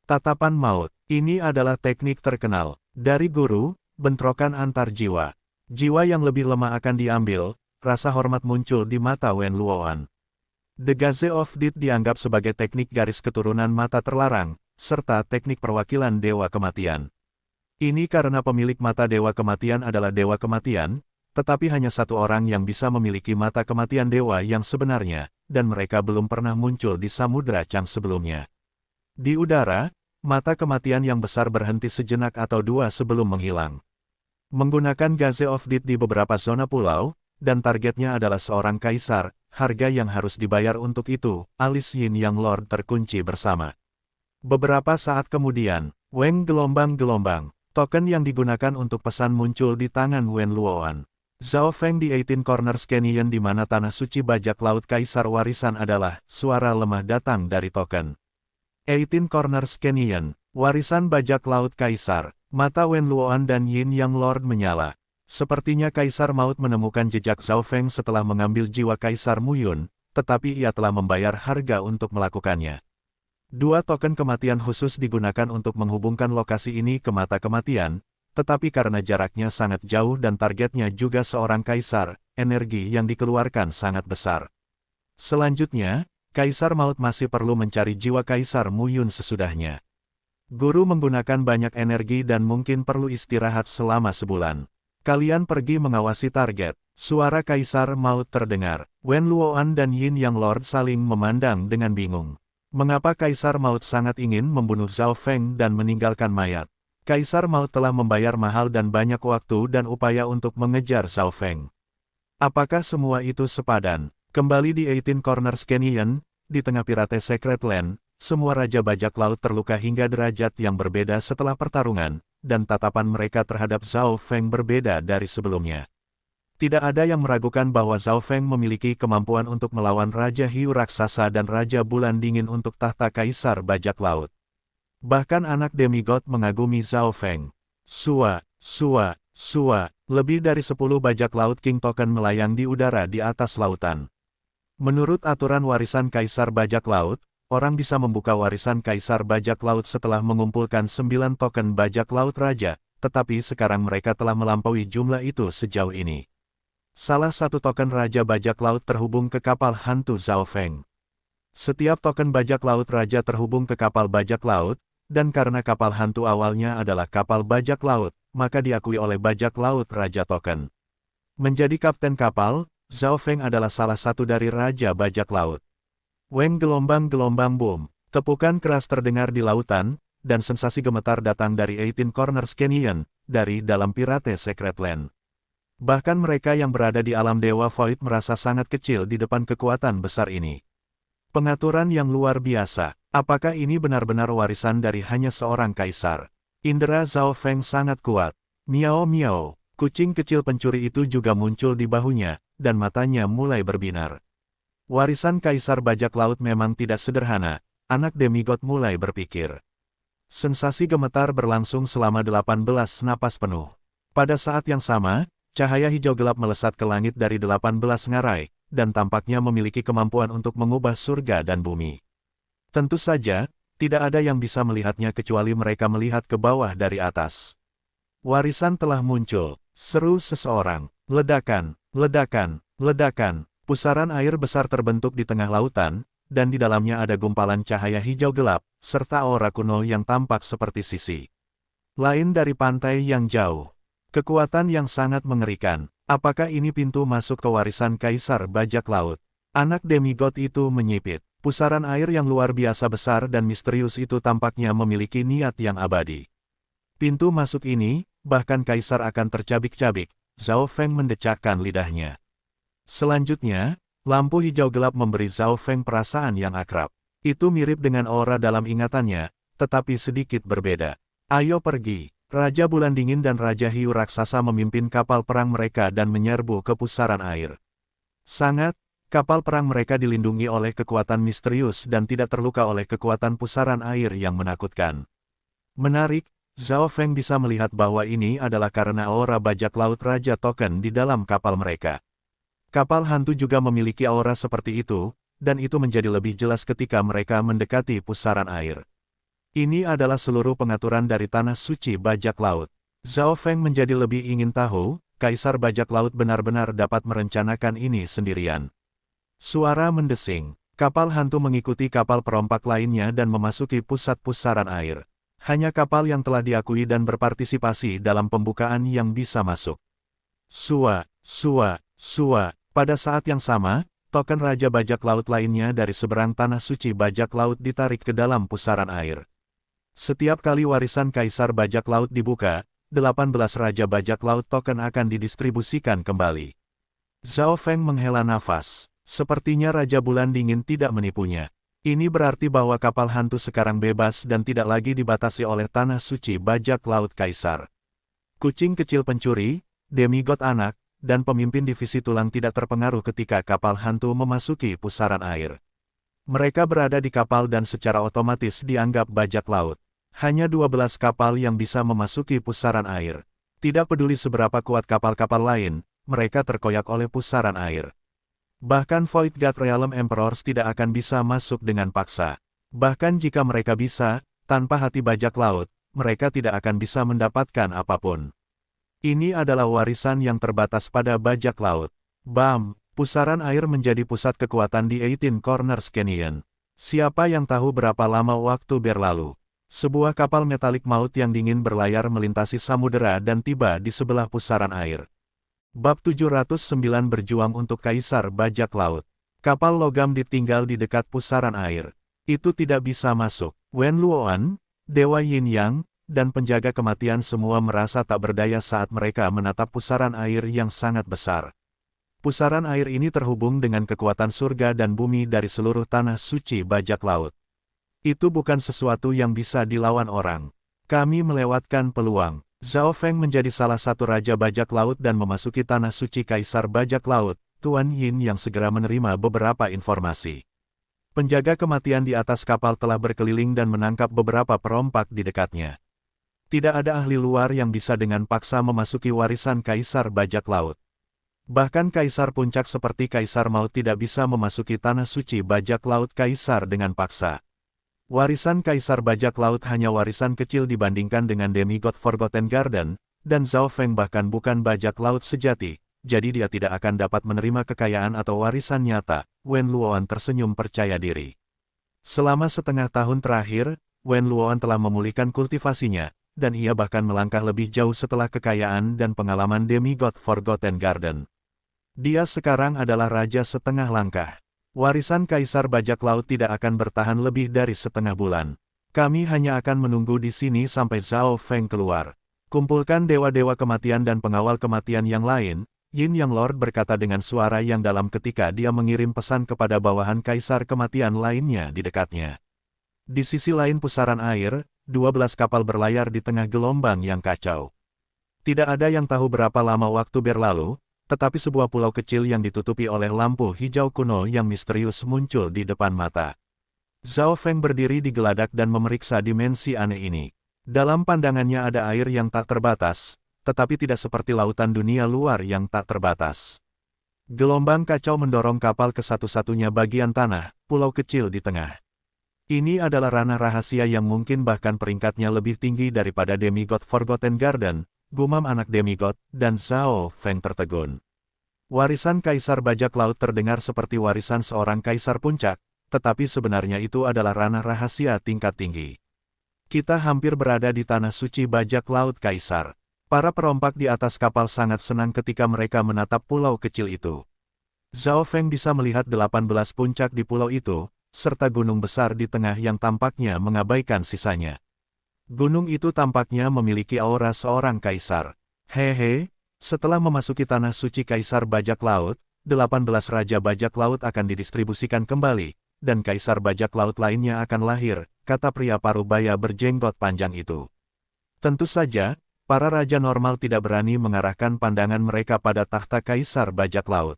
Tatapan maut, ini adalah teknik terkenal. Dari guru, bentrokan antar jiwa. Jiwa yang lebih lemah akan diambil, rasa hormat muncul di mata Wen Luoan. The Gaze of Death dianggap sebagai teknik garis keturunan mata terlarang, serta teknik perwakilan Dewa Kematian. Ini karena pemilik mata Dewa Kematian adalah Dewa Kematian, tetapi hanya satu orang yang bisa memiliki mata kematian Dewa yang sebenarnya, dan mereka belum pernah muncul di Samudra Chang sebelumnya. Di udara, mata kematian yang besar berhenti sejenak atau dua sebelum menghilang. Menggunakan Gaze of Death di beberapa zona pulau, dan targetnya adalah seorang kaisar, harga yang harus dibayar untuk itu, alis Yin Yang Lord terkunci bersama. Beberapa saat kemudian, Weng gelombang, token yang digunakan untuk pesan muncul di tangan Wen Luoan. Zhao Feng di 18 Corners Canyon di mana tanah suci bajak laut kaisar warisan adalah, suara lemah datang dari token. 18 Corners Canyon, warisan bajak laut kaisar, mata Wen Luoan dan Yin Yang Lord menyala. Sepertinya Kaisar Maut menemukan jejak Zhao Feng setelah mengambil jiwa Kaisar Mu Yun, tetapi ia telah membayar harga untuk melakukannya. Dua token kematian khusus digunakan untuk menghubungkan lokasi ini ke mata kematian, tetapi karena jaraknya sangat jauh dan targetnya juga seorang kaisar, energi yang dikeluarkan sangat besar. Selanjutnya, Kaisar Maut masih perlu mencari jiwa Kaisar Mu Yun sesudahnya. Guru menggunakan banyak energi dan mungkin perlu istirahat selama sebulan. Kalian pergi mengawasi target. Suara Kaisar Maut terdengar. Wen Luoan dan Yin Yang Lord saling memandang dengan bingung. Mengapa Kaisar Maut sangat ingin membunuh Zhao Feng dan meninggalkan mayat? Kaisar Maut telah membayar mahal dan banyak waktu dan upaya untuk mengejar Zhao Feng. Apakah semua itu sepadan? Kembali di 18 Corners Canyon, di tengah Pirate Secret Land, semua Raja Bajak Laut terluka hingga derajat yang berbeda setelah pertarungan, dan tatapan mereka terhadap Zhao Feng berbeda dari sebelumnya. Tidak ada yang meragukan bahwa Zhao Feng memiliki kemampuan untuk melawan Raja Hiu Raksasa dan Raja Bulan Dingin untuk tahta Kaisar Bajak Laut. Bahkan anak demigod mengagumi Zhao Feng. Lebih dari 10 bajak laut King Token melayang di udara di atas lautan. Menurut aturan warisan Kaisar Bajak Laut, orang bisa membuka warisan Kaisar Bajak Laut setelah mengumpulkan 9 token Bajak Laut Raja, tetapi sekarang mereka telah melampaui jumlah itu sejauh ini. Salah satu token Raja Bajak Laut terhubung ke kapal hantu Zhao Feng. Setiap token Bajak Laut Raja terhubung ke kapal Bajak Laut, dan karena kapal hantu awalnya adalah kapal Bajak Laut, maka diakui oleh Bajak Laut Raja Token. Menjadi kapten kapal, Zhao Feng adalah salah satu dari Raja Bajak Laut. Weng gelombang-gelombang boom, tepukan keras terdengar di lautan, dan sensasi gemetar datang dari 18 Corners Canyon, dari dalam Pirate Secret Land. Bahkan mereka yang berada di alam Dewa Void merasa sangat kecil di depan kekuatan besar ini. Pengaturan yang luar biasa, apakah ini benar-benar warisan dari hanya seorang kaisar? Indera Zhao Feng sangat kuat. Miao miao, kucing kecil pencuri itu juga muncul di bahunya, dan matanya mulai berbinar. Warisan Kaisar Bajak Laut memang tidak sederhana, anak demigod mulai berpikir. Sensasi gemetar berlangsung selama 18 napas penuh. Pada saat yang sama, cahaya hijau gelap melesat ke langit dari 18 ngarai, dan tampaknya memiliki kemampuan untuk mengubah surga dan bumi. Tentu saja, tidak ada yang bisa melihatnya kecuali mereka melihat ke bawah dari atas. Warisan telah muncul, seru seseorang, ledakan, ledakan, ledakan. Pusaran air besar terbentuk di tengah lautan, dan di dalamnya ada gumpalan cahaya hijau gelap, serta aura kuno yang tampak seperti sisi lain dari pantai yang jauh. Kekuatan yang sangat mengerikan. Apakah ini pintu masuk ke warisan Kaisar Bajak Laut? Anak demigod itu menyipit. Pusaran air yang luar biasa besar dan misterius itu tampaknya memiliki niat yang abadi. Pintu masuk ini, bahkan Kaisar akan tercabik-cabik. Zhao Feng mendecakkan lidahnya. Selanjutnya, lampu hijau gelap memberi Zhao Feng perasaan yang akrab. Itu mirip dengan aura dalam ingatannya, tetapi sedikit berbeda. Ayo pergi. Raja Bulan Dingin dan Raja Hiu Raksasa memimpin kapal perang mereka dan menyerbu ke pusaran air. Kapal perang mereka dilindungi oleh kekuatan misterius dan tidak terluka oleh kekuatan pusaran air yang menakutkan. Menarik, Zhao Feng bisa melihat bahwa ini adalah karena aura Bajak Laut Raja Token di dalam kapal mereka. Kapal hantu juga memiliki aura seperti itu, dan itu menjadi lebih jelas ketika mereka mendekati pusaran air. Ini adalah seluruh pengaturan dari Tanah Suci Bajak Laut. Zhao Feng menjadi lebih ingin tahu, Kaisar Bajak Laut benar-benar dapat merencanakan ini sendirian. Suara mendesing, kapal hantu mengikuti kapal perompak lainnya dan memasuki pusat pusaran air. Hanya kapal yang telah diakui dan berpartisipasi dalam pembukaan yang bisa masuk. Pada saat yang sama, token Raja Bajak Laut lainnya dari seberang Tanah Suci Bajak Laut ditarik ke dalam pusaran air. Setiap kali warisan Kaisar Bajak Laut dibuka, 18 Raja Bajak Laut token akan didistribusikan kembali. Zhao Feng menghela nafas. Sepertinya Raja Bulan Dingin tidak menipunya. Ini berarti bahwa kapal hantu sekarang bebas dan tidak lagi dibatasi oleh Tanah Suci Bajak Laut Kaisar. Kucing kecil pencuri, demigod anak, dan pemimpin divisi tulang tidak terpengaruh ketika kapal hantu memasuki pusaran air. Mereka berada di kapal dan secara otomatis dianggap bajak laut. Hanya 12 kapal yang bisa memasuki pusaran air. Tidak peduli seberapa kuat kapal-kapal lain, mereka terkoyak oleh pusaran air. Bahkan Void God Realm Emperors tidak akan bisa masuk dengan paksa. Bahkan jika mereka bisa, tanpa hati bajak laut, mereka tidak akan bisa mendapatkan apapun. Ini adalah warisan yang terbatas pada bajak laut. Bam! Pusaran air menjadi pusat kekuatan di 18 Corners Canyon. Siapa yang tahu berapa lama waktu berlalu? Sebuah kapal metalik maut yang dingin berlayar melintasi samudera dan tiba di sebelah pusaran air. Bab 709 berjuang untuk Kaisar Bajak Laut. Kapal logam ditinggal di dekat pusaran air. Itu tidak bisa masuk. Wen Luoan, Dewa Yin Yang, dan penjaga kematian semua merasa tak berdaya saat mereka menatap pusaran air yang sangat besar. Pusaran air ini terhubung dengan kekuatan surga dan bumi dari seluruh tanah suci Bajak Laut. Itu bukan sesuatu yang bisa dilawan orang. Kami melewatkan peluang. Zhao Feng menjadi salah satu Raja Bajak Laut dan memasuki tanah suci Kaisar Bajak Laut, Tuan Yin yang segera menerima beberapa informasi. Penjaga kematian di atas kapal telah berkeliling dan menangkap beberapa perompak di dekatnya. Tidak ada ahli luar yang bisa dengan paksa memasuki warisan Kaisar Bajak Laut. Bahkan Kaisar Puncak seperti Kaisar Maut tidak bisa memasuki tanah suci Bajak Laut Kaisar dengan paksa. Warisan Kaisar Bajak Laut hanya warisan kecil dibandingkan dengan Demigod Forgotten Garden, dan Zhao Feng bahkan bukan Bajak Laut sejati, jadi dia tidak akan dapat menerima kekayaan atau warisan nyata. Wen Luoan tersenyum percaya diri. Selama setengah tahun terakhir, Wen Luoan telah memulihkan kultivasinya, dan ia bahkan melangkah lebih jauh setelah kekayaan dan pengalaman Demigod Forgotten Garden. Dia sekarang adalah raja setengah langkah. Warisan Kaisar Bajak Laut tidak akan bertahan lebih dari setengah bulan. Kami hanya akan menunggu di sini sampai Zhao Feng keluar. Kumpulkan dewa-dewa kematian dan pengawal kematian yang lain, Yin Yang Lord berkata dengan suara yang dalam ketika dia mengirim pesan kepada bawahan Kaisar kematian lainnya di dekatnya. Di sisi lain pusaran air, 12 kapal berlayar di tengah gelombang yang kacau. Tidak ada yang tahu berapa lama waktu berlalu, tetapi sebuah pulau kecil yang ditutupi oleh lampu hijau kuno yang misterius muncul di depan mata. Zhao Feng berdiri di geladak dan memeriksa dimensi aneh ini. Dalam pandangannya ada air yang tak terbatas, tetapi tidak seperti lautan dunia luar yang tak terbatas. Gelombang kacau mendorong kapal ke satu-satunya bagian tanah, pulau kecil di tengah. Ini adalah ranah rahasia yang mungkin bahkan peringkatnya lebih tinggi daripada Demigod Forgotten Garden, gumam anak Demigod, dan Zhao Feng tertegun. Warisan Kaisar Bajak Laut terdengar seperti warisan seorang Kaisar Puncak, tetapi sebenarnya itu adalah ranah rahasia tingkat tinggi. Kita hampir berada di tanah suci Bajak Laut Kaisar. Para perompak di atas kapal sangat senang ketika mereka menatap pulau kecil itu. Zhao Feng bisa melihat 18 puncak di pulau itu, serta gunung besar di tengah yang tampaknya mengabaikan sisanya. Gunung itu tampaknya memiliki aura seorang kaisar. Hehe, setelah memasuki tanah suci Kaisar Bajak Laut, 18 Raja Bajak Laut akan didistribusikan kembali, dan Kaisar Bajak Laut lainnya akan lahir, kata pria parubaya berjenggot panjang itu. Tentu saja, para raja normal tidak berani mengarahkan pandangan mereka pada tahta Kaisar Bajak Laut.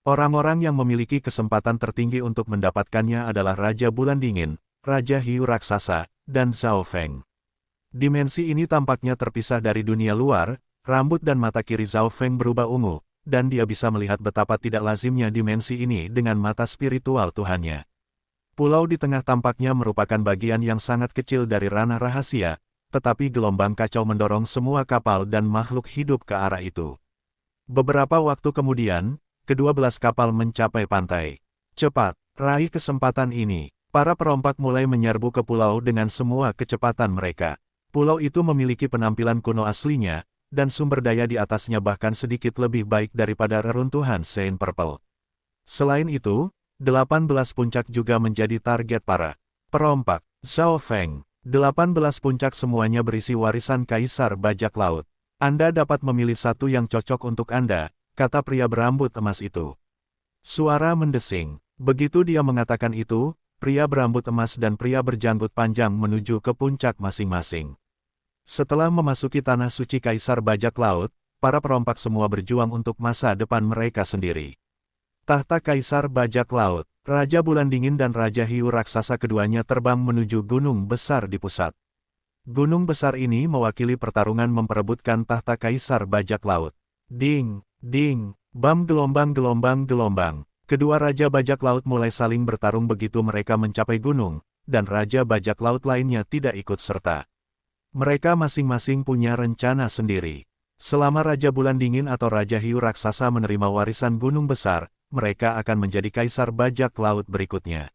Orang-orang yang memiliki kesempatan tertinggi untuk mendapatkannya adalah Raja Bulan Dingin, Raja Hiu Raksasa, dan Zhao Feng. Dimensi ini tampaknya terpisah dari dunia luar, rambut dan mata kiri Zhao Feng berubah ungu, dan dia bisa melihat betapa tidak lazimnya dimensi ini dengan mata spiritual Tuhannya. Pulau di tengah tampaknya merupakan bagian yang sangat kecil dari ranah rahasia, tetapi gelombang kacau mendorong semua kapal dan makhluk hidup ke arah itu. Beberapa waktu kemudian, kedua-belas kapal mencapai pantai. Cepat, raih kesempatan ini. Para perompak mulai menyerbu ke pulau dengan semua kecepatan mereka. Pulau itu memiliki penampilan kuno aslinya, dan sumber daya di atasnya bahkan sedikit lebih baik daripada reruntuhan Saint Purple. Selain itu, 18 puncak juga menjadi target para perompak. Zhao Feng, 18 puncak semuanya berisi warisan Kaisar Bajak Laut. Anda dapat memilih satu yang cocok untuk Anda, kata pria berambut emas itu. Suara mendesing. Begitu dia mengatakan itu, pria berambut emas dan pria berjanggut panjang menuju ke puncak masing-masing. Setelah memasuki tanah suci Kaisar Bajak Laut, para perompak semua berjuang untuk masa depan mereka sendiri. Tahta Kaisar Bajak Laut, Raja Bulan Dingin dan Raja Hiu Raksasa keduanya terbang menuju gunung besar di pusat. Gunung besar ini mewakili pertarungan memperebutkan tahta Kaisar Bajak Laut. Ding, ding, bam gelombang. Kedua Raja Bajak Laut mulai saling bertarung begitu mereka mencapai gunung, dan Raja Bajak Laut lainnya tidak ikut serta. Mereka masing-masing punya rencana sendiri. Selama Raja Bulan Dingin atau Raja Hiu Raksasa menerima warisan gunung besar, mereka akan menjadi Kaisar Bajak Laut berikutnya.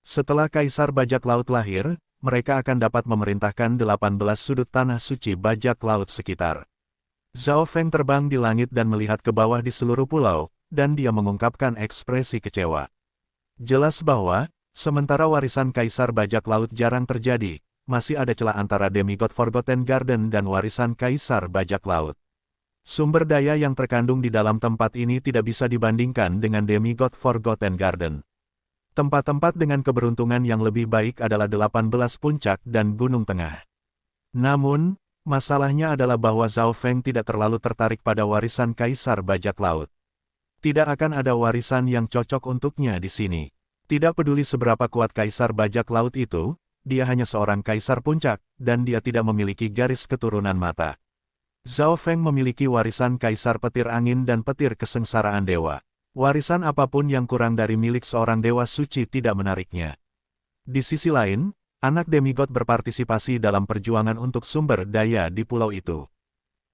Setelah Kaisar Bajak Laut lahir, mereka akan dapat memerintahkan 18 sudut tanah suci bajak laut sekitar. Zhao Feng terbang di langit dan melihat ke bawah di seluruh pulau, dan dia mengungkapkan ekspresi kecewa. Jelas bahwa, sementara warisan Kaisar Bajak Laut jarang terjadi, masih ada celah antara Demigod Forgotten Garden dan warisan Kaisar Bajak Laut. Sumber daya yang terkandung di dalam tempat ini tidak bisa dibandingkan dengan Demigod Forgotten Garden. Tempat-tempat dengan keberuntungan yang lebih baik adalah 18 puncak dan gunung tengah. Namun, masalahnya adalah bahwa Zhao Feng tidak terlalu tertarik pada warisan Kaisar Bajak Laut. Tidak akan ada warisan yang cocok untuknya di sini. Tidak peduli seberapa kuat Kaisar Bajak Laut itu, dia hanya seorang Kaisar Puncak, dan dia tidak memiliki garis keturunan mata. Zhao Feng memiliki warisan Kaisar Petir Angin dan Petir Kesengsaraan Dewa. Warisan apapun yang kurang dari milik seorang dewa suci tidak menariknya. Di sisi lain, anak demigod berpartisipasi dalam perjuangan untuk sumber daya di pulau itu.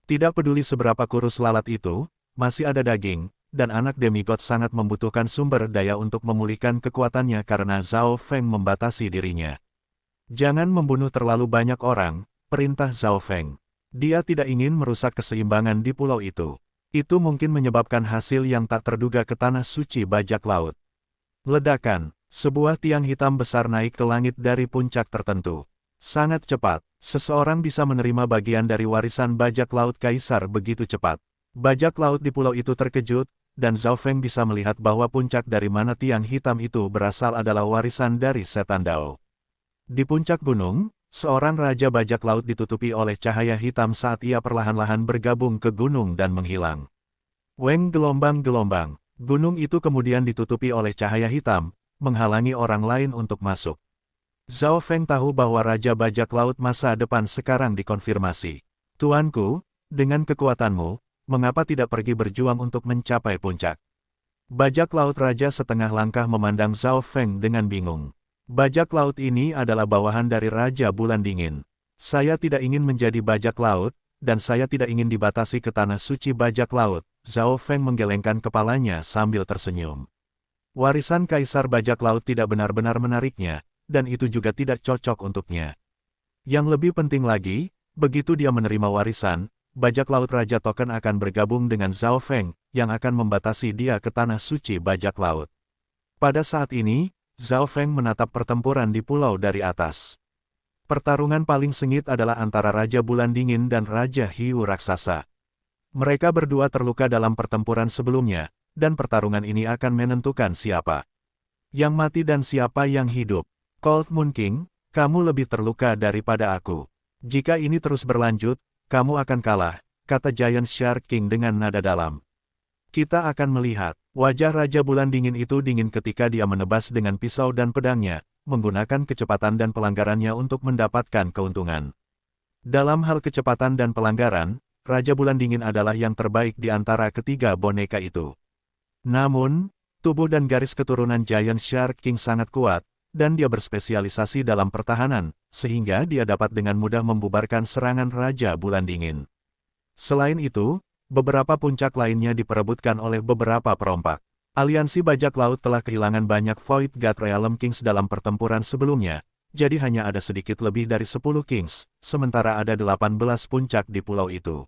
Tidak peduli seberapa kurus lalat itu, masih ada daging, dan anak demigod sangat membutuhkan sumber daya untuk memulihkan kekuatannya karena Zhao Feng membatasi dirinya. Jangan membunuh terlalu banyak orang, perintah Zhao Feng. Dia tidak ingin merusak keseimbangan di pulau itu. Itu mungkin menyebabkan hasil yang tak terduga ke tanah suci bajak laut. Ledakan, sebuah tiang hitam besar naik ke langit dari puncak tertentu. Sangat cepat, seseorang bisa menerima bagian dari warisan bajak laut Kaisar begitu cepat. Bajak laut di pulau itu terkejut, dan Zhao Feng bisa melihat bahwa puncak dari mana tiang hitam itu berasal adalah warisan dari Setan Dao. Di puncak gunung, seorang raja bajak laut ditutupi oleh cahaya hitam saat ia perlahan-lahan bergabung ke gunung dan menghilang. Weng gelombang-gelombang, gunung itu kemudian ditutupi oleh cahaya hitam, menghalangi orang lain untuk masuk. Zhao Feng tahu bahwa raja bajak laut masa depan sekarang dikonfirmasi. Tuanku, dengan kekuatanmu, mengapa tidak pergi berjuang untuk mencapai puncak? Bajak laut raja setengah langkah memandang Zhao Feng dengan bingung. Bajak laut ini adalah bawahan dari Raja Bulan Dingin. Saya tidak ingin menjadi bajak laut, dan saya tidak ingin dibatasi ke tanah suci bajak laut. Zhao Feng menggelengkan kepalanya sambil tersenyum. Warisan Kaisar Bajak Laut tidak benar-benar menariknya, dan itu juga tidak cocok untuknya. Yang lebih penting lagi, begitu dia menerima warisan, Bajak Laut Raja Token akan bergabung dengan Zhao Feng, yang akan membatasi dia ke tanah suci bajak laut. Pada saat ini, Zhao Feng menatap pertempuran di pulau dari atas. Pertarungan paling sengit adalah antara Raja Bulan Dingin dan Raja Hiu Raksasa. Mereka berdua terluka dalam pertempuran sebelumnya, dan pertarungan ini akan menentukan siapa yang mati dan siapa yang hidup. Cold Moon King, kamu lebih terluka daripada aku. Jika ini terus berlanjut, kamu akan kalah, kata Giant Shark King dengan nada dalam. Kita akan melihat. Wajah Raja Bulan Dingin itu dingin ketika dia menebas dengan pisau dan pedangnya, menggunakan kecepatan dan pelanggarannya untuk mendapatkan keuntungan. Dalam hal kecepatan dan pelanggaran, Raja Bulan Dingin adalah yang terbaik di antara ketiga boneka itu. Namun, tubuh dan garis keturunan Giant Shark King sangat kuat, dan dia berspesialisasi dalam pertahanan, sehingga dia dapat dengan mudah membubarkan serangan Raja Bulan Dingin. Selain itu, beberapa puncak lainnya diperebutkan oleh beberapa perompak. Aliansi bajak laut telah kehilangan banyak Void God Realm Kings dalam pertempuran sebelumnya, jadi hanya ada sedikit lebih dari 10 Kings, sementara ada 18 puncak di pulau itu.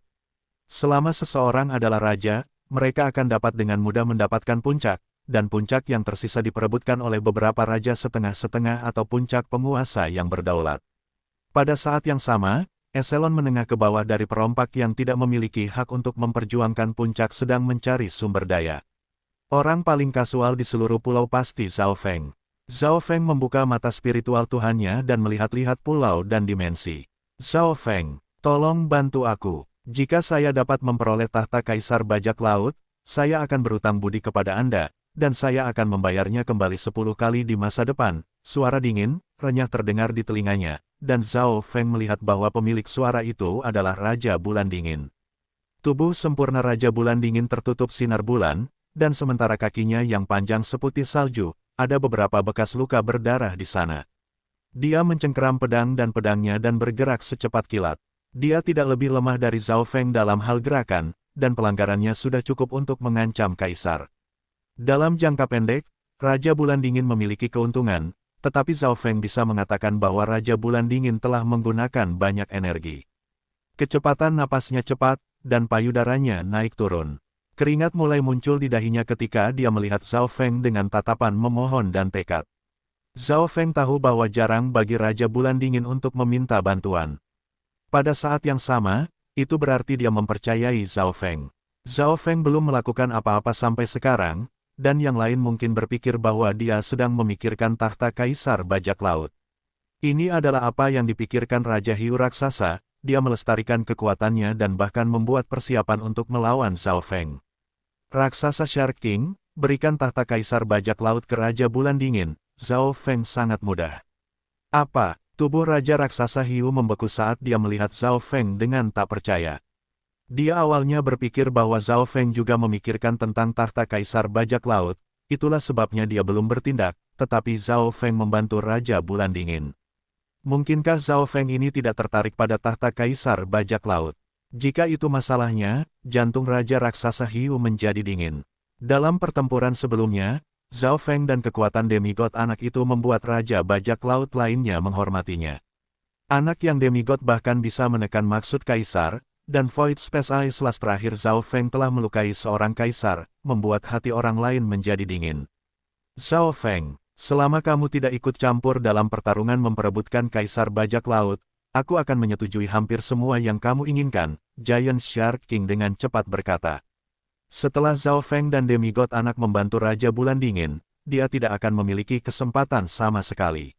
Selama seseorang adalah raja, mereka akan dapat dengan mudah mendapatkan puncak, dan puncak yang tersisa diperebutkan oleh beberapa raja setengah-setengah atau puncak penguasa yang berdaulat. Pada saat yang sama, eselon menengah ke bawah dari perompak yang tidak memiliki hak untuk memperjuangkan puncak sedang mencari sumber daya. Orang paling kasual di seluruh pulau pasti Zhao Feng. Zhao Feng membuka mata spiritual Tuhannya dan melihat-lihat pulau dan dimensi. Zhao Feng, tolong bantu aku. Jika saya dapat memperoleh tahta Kaisar Bajak Laut, saya akan berutang budi kepada Anda, dan saya akan membayarnya kembali 10 kali di masa depan. Suara dingin, renyah terdengar di telinganya. Dan Zhao Feng melihat bahwa pemilik suara itu adalah Raja Bulan Dingin. Tubuh sempurna Raja Bulan Dingin tertutup sinar bulan, dan sementara kakinya yang panjang seputih salju, ada beberapa bekas luka berdarah di sana. Dia mencengkeram pedang dan pedangnya dan bergerak secepat kilat. Dia tidak lebih lemah dari Zhao Feng dalam hal gerakan, dan pelanggarannya sudah cukup untuk mengancam Kaisar. Dalam jangka pendek, Raja Bulan Dingin memiliki keuntungan, tetapi Zhao Feng bisa mengatakan bahwa Raja Bulan Dingin telah menggunakan banyak energi. Kecepatan napasnya cepat, dan payudaranya naik turun. Keringat mulai muncul di dahinya ketika dia melihat Zhao Feng dengan tatapan memohon dan tekad. Zhao Feng tahu bahwa jarang bagi Raja Bulan Dingin untuk meminta bantuan. Pada saat yang sama, itu berarti dia mempercayai Zhao Feng. Zhao Feng belum melakukan apa-apa sampai sekarang, dan yang lain mungkin berpikir bahwa dia sedang memikirkan tahta Kaisar Bajak Laut. Ini adalah apa yang dipikirkan Raja Hiu Raksasa, dia melestarikan kekuatannya dan bahkan membuat persiapan untuk melawan Zhao Feng. Raksasa Shark King, berikan tahta Kaisar Bajak Laut ke Raja Bulan Dingin, Zhao Feng sangat mudah. Apa? Tubuh Raja Raksasa Hiu membeku saat dia melihat Zhao Feng dengan tak percaya. Dia awalnya berpikir bahwa Zhao Feng juga memikirkan tentang tahta Kaisar Bajak Laut, itulah sebabnya dia belum bertindak, tetapi Zhao Feng membantu Raja Bulan Dingin. Mungkinkah Zhao Feng ini tidak tertarik pada tahta Kaisar Bajak Laut? Jika itu masalahnya, jantung Raja Raksasa Hiu menjadi dingin. Dalam pertempuran sebelumnya, Zhao Feng dan kekuatan demigod anak itu membuat Raja Bajak Laut lainnya menghormatinya. Anak yang demigod bahkan bisa menekan maksud Kaisar, dan Void Space Ice Slash terakhir Zhao Feng telah melukai seorang kaisar, membuat hati orang lain menjadi dingin. Zhao Feng, selama kamu tidak ikut campur dalam pertarungan memperebutkan Kaisar Bajak Laut, aku akan menyetujui hampir semua yang kamu inginkan, Giant Shark King dengan cepat berkata. Setelah Zhao Feng dan demigod anak membantu Raja Bulan Dingin, dia tidak akan memiliki kesempatan sama sekali.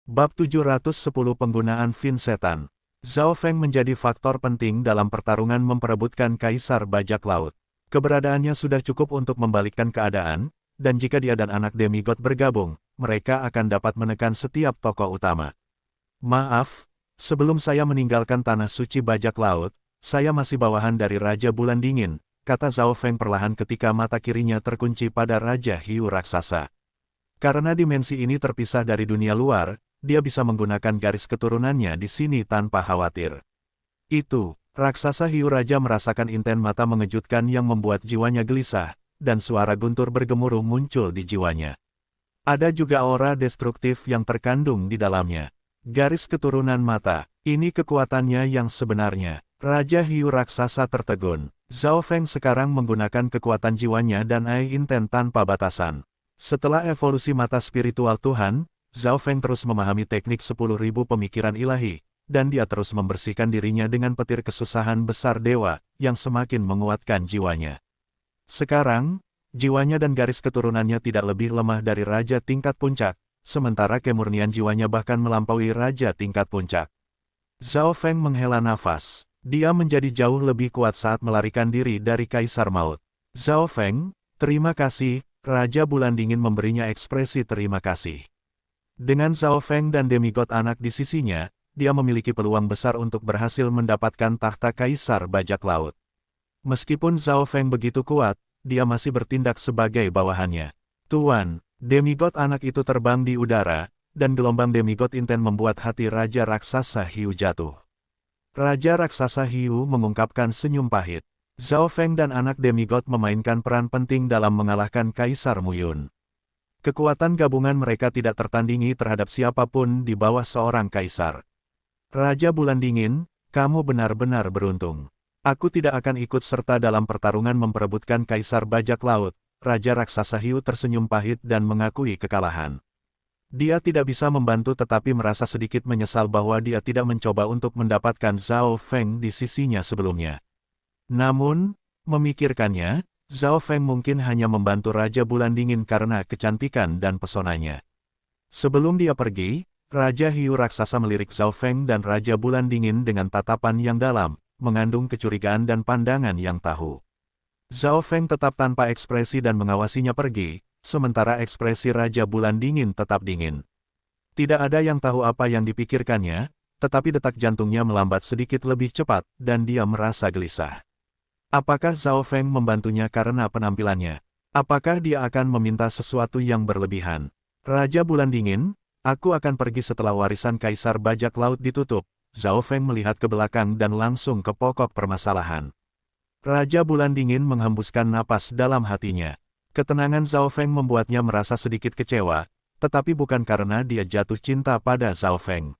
Bab 710 Penggunaan Fin Setan. Zhao Feng menjadi faktor penting dalam pertarungan memperebutkan Kaisar Bajak Laut. Keberadaannya sudah cukup untuk membalikkan keadaan, dan jika dia dan anak demigod bergabung, mereka akan dapat menekan setiap tokoh utama. Maaf, sebelum saya meninggalkan Tanah Suci Bajak Laut, saya masih bawahan dari Raja Bulan Dingin, kata Zhao Feng perlahan ketika mata kirinya terkunci pada Raja Hiu Raksasa. Karena dimensi ini terpisah dari dunia luar, dia bisa menggunakan garis keturunannya di sini tanpa khawatir. Itu, Raksasa Hiu Raja merasakan inten mata mengejutkan yang membuat jiwanya gelisah, dan suara guntur bergemuruh muncul di jiwanya. Ada juga aura destruktif yang terkandung di dalamnya. Garis keturunan mata, ini kekuatannya yang sebenarnya. Raja Hiu Raksasa tertegun. Zhao Feng sekarang menggunakan kekuatan jiwanya dan inten tanpa batasan. Setelah evolusi mata spiritual Tuhan, Zhao Feng terus memahami teknik 10.000 pemikiran ilahi, dan dia terus membersihkan dirinya dengan petir kesusahan besar dewa, yang semakin menguatkan jiwanya. Sekarang, jiwanya dan garis keturunannya tidak lebih lemah dari Raja tingkat puncak, sementara kemurnian jiwanya bahkan melampaui Raja tingkat puncak. Zhao Feng menghela nafas. Dia menjadi jauh lebih kuat saat melarikan diri dari Kaisar Maut. Zhao Feng, terima kasih, Raja Bulan Dingin memberinya ekspresi terima kasih. Dengan Zhao Feng dan demigod anak di sisinya, dia memiliki peluang besar untuk berhasil mendapatkan tahta Kaisar Bajak Laut. Meskipun Zhao Feng begitu kuat, dia masih bertindak sebagai bawahannya. Tuan, demigod anak itu terbang di udara, dan gelombang demigod inten membuat hati Raja Raksasa Hiu jatuh. Raja Raksasa Hiu mengungkapkan senyum pahit. Zhao Feng dan anak demigod memainkan peran penting dalam mengalahkan Kaisar Muyun. Kekuatan gabungan mereka tidak tertandingi terhadap siapapun di bawah seorang kaisar. Raja Bulan Dingin, kamu benar-benar beruntung. Aku tidak akan ikut serta dalam pertarungan memperebutkan Kaisar Bajak Laut. Raja Raksasa Hiu tersenyum pahit dan mengakui kekalahan. Dia tidak bisa membantu tetapi merasa sedikit menyesal bahwa dia tidak mencoba untuk mendapatkan Zhao Feng di sisinya sebelumnya. Namun, memikirkannya, Zhao Feng mungkin hanya membantu Raja Bulan Dingin karena kecantikan dan pesonanya. Sebelum dia pergi, Raja Hiu Raksasa melirik Zhao Feng dan Raja Bulan Dingin dengan tatapan yang dalam, mengandung kecurigaan dan pandangan yang tahu. Zhao Feng tetap tanpa ekspresi dan mengawasinya pergi, sementara ekspresi Raja Bulan Dingin tetap dingin. Tidak ada yang tahu apa yang dipikirkannya, tetapi detak jantungnya melambat sedikit lebih cepat, dan dia merasa gelisah. Apakah Zhao Feng membantunya karena penampilannya? Apakah dia akan meminta sesuatu yang berlebihan? Raja Bulan Dingin, aku akan pergi setelah warisan Kaisar Bajak Laut ditutup. Zhao Feng melihat ke belakang dan langsung ke pokok permasalahan. Raja Bulan Dingin menghembuskan napas dalam hatinya. Ketenangan Zhao Feng membuatnya merasa sedikit kecewa, tetapi bukan karena dia jatuh cinta pada Zhao Feng.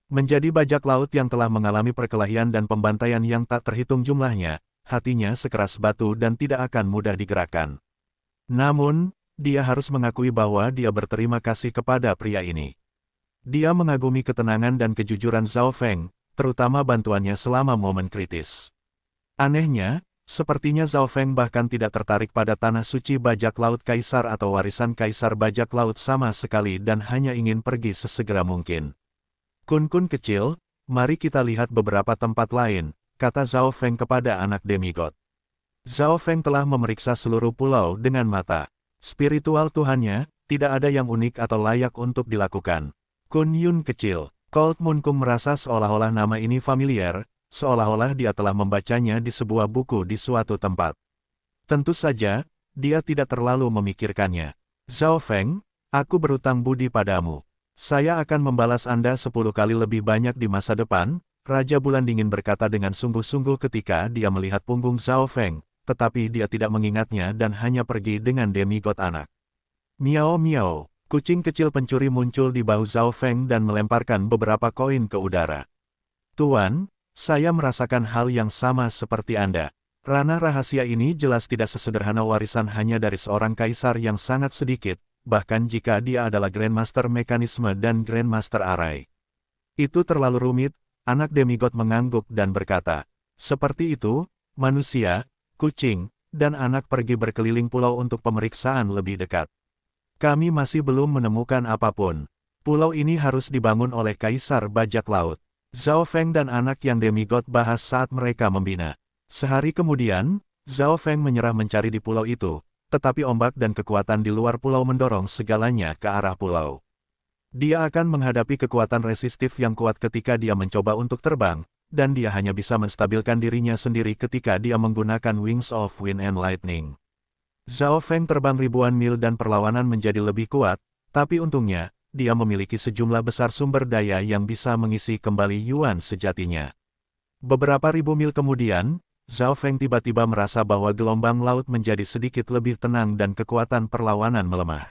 Menjadi bajak laut yang telah mengalami perkelahian dan pembantaian yang tak terhitung jumlahnya, hatinya sekeras batu dan tidak akan mudah digerakkan. Namun, dia harus mengakui bahwa dia berterima kasih kepada pria ini. Dia mengagumi ketenangan dan kejujuran Zhao Feng, terutama bantuannya selama momen kritis. Anehnya, sepertinya Zhao Feng bahkan tidak tertarik pada tanah suci bajak laut kaisar atau warisan kaisar bajak laut sama sekali dan hanya ingin pergi sesegera mungkin. Kun-kun kecil, mari kita lihat beberapa tempat lain, kata Zhao Feng kepada anak demigod. Zhao Feng telah memeriksa seluruh pulau dengan mata spiritual Tuhannya, tidak ada yang unik atau layak untuk dilakukan. Kun Yun kecil, Colt Moon Kung merasa seolah-olah nama ini familiar, seolah-olah dia telah membacanya di sebuah buku di suatu tempat. Tentu saja, dia tidak terlalu memikirkannya. Zhao Feng, aku berutang budi padamu. Saya akan membalas Anda 10 kali lebih banyak di masa depan, Raja Bulan Dingin berkata dengan sungguh-sungguh ketika dia melihat punggung Zhao Feng, tetapi dia tidak mengingatnya dan hanya pergi dengan demigod anak. Miao miao, kucing kecil pencuri muncul di bahu Zhao Feng dan melemparkan beberapa koin ke udara. Tuan, saya merasakan hal yang sama seperti Anda. Ranah rahasia ini jelas tidak sesederhana warisan hanya dari seorang kaisar yang sangat sedikit, bahkan jika dia adalah Grandmaster Mekanisme dan Grandmaster Arai. Itu terlalu rumit, anak demigod mengangguk dan berkata. Seperti itu, manusia, kucing, dan anak pergi berkeliling pulau untuk pemeriksaan lebih dekat. Kami masih belum menemukan apapun. Pulau ini harus dibangun oleh Kaisar Bajak Laut. Zhao Feng dan anak yang demigod bahas saat mereka membina. Sehari kemudian, Zhao Feng menyerah mencari di pulau itu, tetapi ombak dan kekuatan di luar pulau mendorong segalanya ke arah pulau. Dia akan menghadapi kekuatan resistif yang kuat ketika dia mencoba untuk terbang, dan dia hanya bisa menstabilkan dirinya sendiri ketika dia menggunakan Wings of Wind and Lightning. Zhao Feng terbang ribuan mil dan perlawanan menjadi lebih kuat, tapi untungnya, dia memiliki sejumlah besar sumber daya yang bisa mengisi kembali Yuan sejatinya. Beberapa ribu mil kemudian, Zhao Feng tiba-tiba merasa bahwa gelombang laut menjadi sedikit lebih tenang dan kekuatan perlawanan melemah.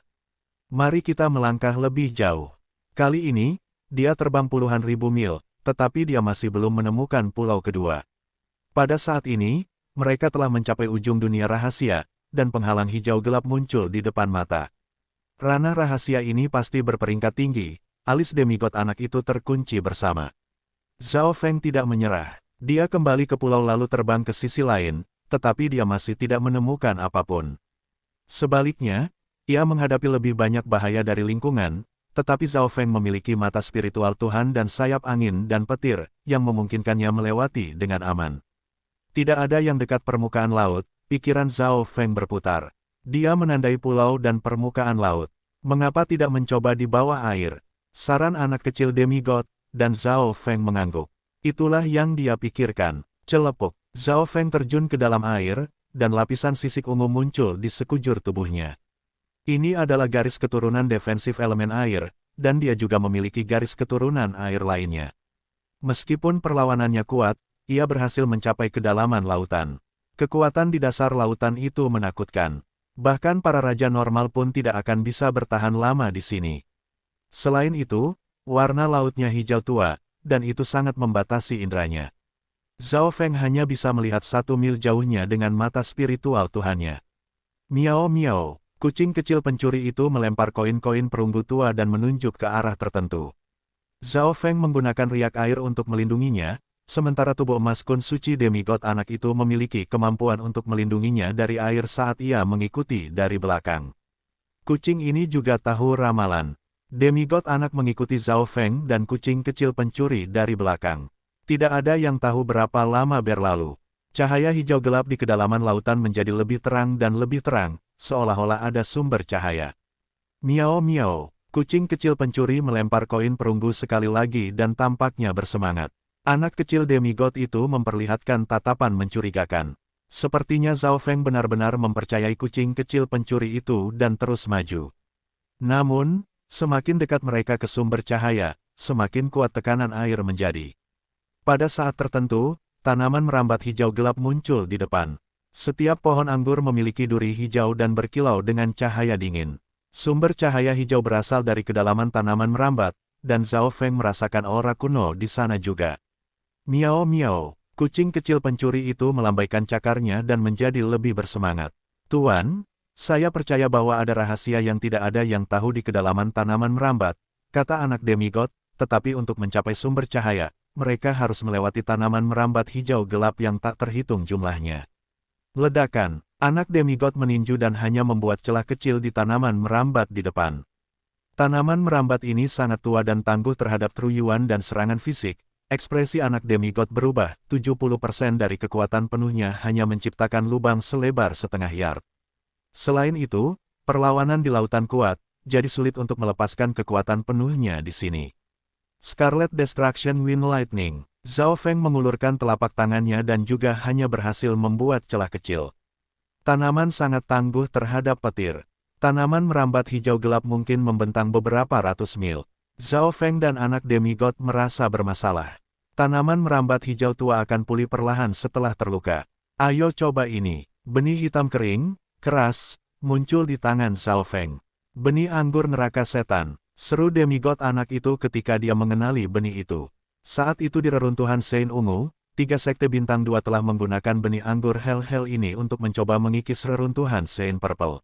Mari kita melangkah lebih jauh. Kali ini, dia terbang puluhan ribu mil, tetapi dia masih belum menemukan pulau kedua. Pada saat ini, mereka telah mencapai ujung dunia rahasia, dan penghalang hijau gelap muncul di depan mata. Ranah rahasia ini pasti berperingkat tinggi, alis demigod anak itu terkunci bersama. Zhao Feng tidak menyerah. Dia kembali ke pulau lalu terbang ke sisi lain, tetapi dia masih tidak menemukan apapun. Sebaliknya, ia menghadapi lebih banyak bahaya dari lingkungan, tetapi Zhao Feng memiliki mata spiritual Tuhan dan sayap angin dan petir, yang memungkinkannya melewati dengan aman. Tidak ada yang dekat permukaan laut, pikiran Zhao Feng berputar. Dia menandai pulau dan permukaan laut. Mengapa tidak mencoba di bawah air? Saran anak kecil demigod, dan Zhao Feng mengangguk. Itulah yang dia pikirkan. Celepuk, Zhao Feng terjun ke dalam air, dan lapisan sisik ungu muncul di sekujur tubuhnya. Ini adalah garis keturunan defensif elemen air, dan dia juga memiliki garis keturunan air lainnya. Meskipun perlawanannya kuat, ia berhasil mencapai kedalaman lautan. Kekuatan di dasar lautan itu menakutkan. Bahkan para raja normal pun tidak akan bisa bertahan lama di sini. Selain itu, warna lautnya hijau tua, dan itu sangat membatasi inderanya. Zhao Feng hanya bisa melihat 1 mil jauhnya dengan mata spiritual Tuhannya. Miao miao. Kucing kecil pencuri itu melempar koin-koin perunggu tua dan menunjuk ke arah tertentu. Zhao Feng menggunakan riak air untuk melindunginya, sementara tubuh emas kun suci demigod anak itu memiliki kemampuan untuk melindunginya dari air saat ia mengikuti dari belakang. Kucing ini juga tahu ramalan. Demigod anak mengikuti Zhao Feng dan kucing kecil pencuri dari belakang. Tidak ada yang tahu berapa lama berlalu. Cahaya hijau gelap di kedalaman lautan menjadi lebih terang dan lebih terang, seolah-olah ada sumber cahaya. Miao miao, kucing kecil pencuri melempar koin perunggu sekali lagi dan tampaknya bersemangat. Anak kecil demigod itu memperlihatkan tatapan mencurigakan. Sepertinya Zhao Feng benar-benar mempercayai kucing kecil pencuri itu dan terus maju. Namun, semakin dekat mereka ke sumber cahaya, semakin kuat tekanan air menjadi. Pada saat tertentu, tanaman merambat hijau gelap muncul di depan. Setiap pohon anggur memiliki duri hijau dan berkilau dengan cahaya dingin. Sumber cahaya hijau berasal dari kedalaman tanaman merambat, dan Zhao Feng merasakan aura kuno di sana juga. Miao miao, kucing kecil pencuri itu melambaikan cakarnya dan menjadi lebih bersemangat. Tuan, saya percaya bahwa ada rahasia yang tidak ada yang tahu di kedalaman tanaman merambat, kata anak demigod, tetapi untuk mencapai sumber cahaya, mereka harus melewati tanaman merambat hijau gelap yang tak terhitung jumlahnya. Ledakan, anak demigod meninju dan hanya membuat celah kecil di tanaman merambat di depan. Tanaman merambat ini sangat tua dan tangguh terhadap truyuan dan serangan fisik. Ekspresi anak demigod berubah, 70% dari kekuatan penuhnya hanya menciptakan lubang selebar setengah yard. Selain itu, perlawanan di lautan kuat, jadi sulit untuk melepaskan kekuatan penuhnya di sini. Scarlet Destruction Wind Lightning. Zhao Feng mengulurkan telapak tangannya dan juga hanya berhasil membuat celah kecil. Tanaman sangat tangguh terhadap petir. Tanaman merambat hijau gelap mungkin membentang beberapa ratus mil. Zhao Feng dan anak demigod merasa bermasalah. Tanaman merambat hijau tua akan pulih perlahan setelah terluka. Ayo coba ini. Benih hitam kering, keras, muncul di tangan Zhao Feng. Benih anggur neraka setan, seru demigod anak itu ketika dia mengenali benih itu. Saat itu di reruntuhan Sein Ungu, 3 sekte bintang 2 telah menggunakan benih anggur hell ini untuk mencoba mengikis reruntuhan Sein Purple.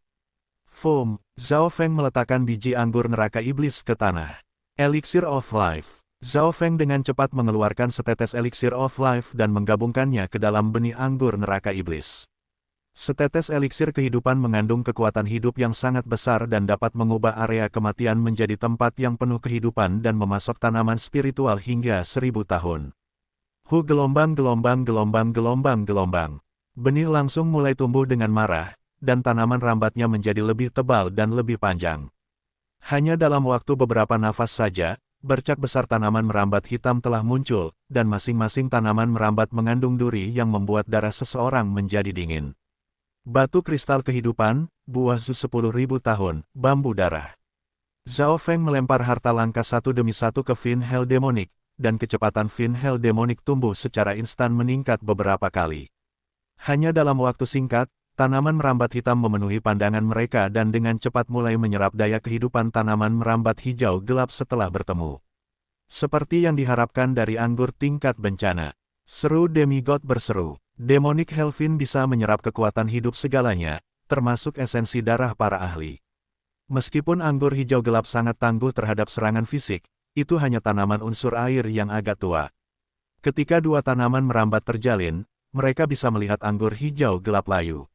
Foam, Zhao Feng meletakkan biji anggur neraka iblis ke tanah. Elixir of Life. Zhao Feng dengan cepat mengeluarkan setetes Elixir of Life dan menggabungkannya ke dalam benih anggur neraka iblis. Setetes elixir kehidupan mengandung kekuatan hidup yang sangat besar dan dapat mengubah area kematian menjadi tempat yang penuh kehidupan dan memasok tanaman spiritual hingga 1000 tahun. Gelombang. Benih langsung mulai tumbuh dengan marah, dan tanaman rambatnya menjadi lebih tebal dan lebih panjang. Hanya dalam waktu beberapa nafas saja, bercak besar tanaman merambat hitam telah muncul, dan masing-masing tanaman merambat mengandung duri yang membuat darah seseorang menjadi dingin. Batu kristal kehidupan, buah Zu 10.000 tahun, bambu darah. Zhao Feng melempar harta langka satu demi satu ke Fin Hell Demonic, dan kecepatan Fin Hell Demonic tumbuh secara instan meningkat beberapa kali. Hanya dalam waktu singkat, tanaman merambat hitam memenuhi pandangan mereka dan dengan cepat mulai menyerap daya kehidupan tanaman merambat hijau gelap setelah bertemu. Seperti yang diharapkan dari anggur tingkat bencana. Seru demigod berseru. Demonic Hellfin bisa menyerap kekuatan hidup segalanya, termasuk esensi darah para ahli. Meskipun anggur hijau gelap sangat tangguh terhadap serangan fisik, itu hanya tanaman unsur air yang agak tua. Ketika dua tanaman merambat terjalin, mereka bisa melihat anggur hijau gelap layu.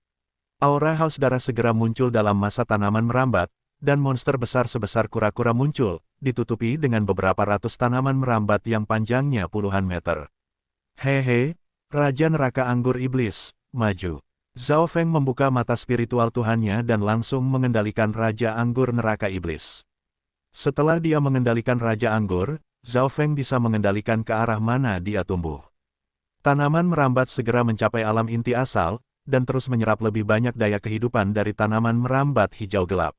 Aura haus darah segera muncul dalam masa tanaman merambat, dan monster besar sebesar kura-kura muncul, ditutupi dengan beberapa ratus tanaman merambat yang panjangnya puluhan meter. Hehe. Raja Neraka Anggur Iblis, maju. Zhao Feng membuka mata spiritual Tuhannya dan langsung mengendalikan Raja Anggur Neraka Iblis. Setelah dia mengendalikan Raja Anggur, Zhao Feng bisa mengendalikan ke arah mana dia tumbuh. Tanaman merambat segera mencapai alam inti asal, dan terus menyerap lebih banyak daya kehidupan dari tanaman merambat hijau gelap.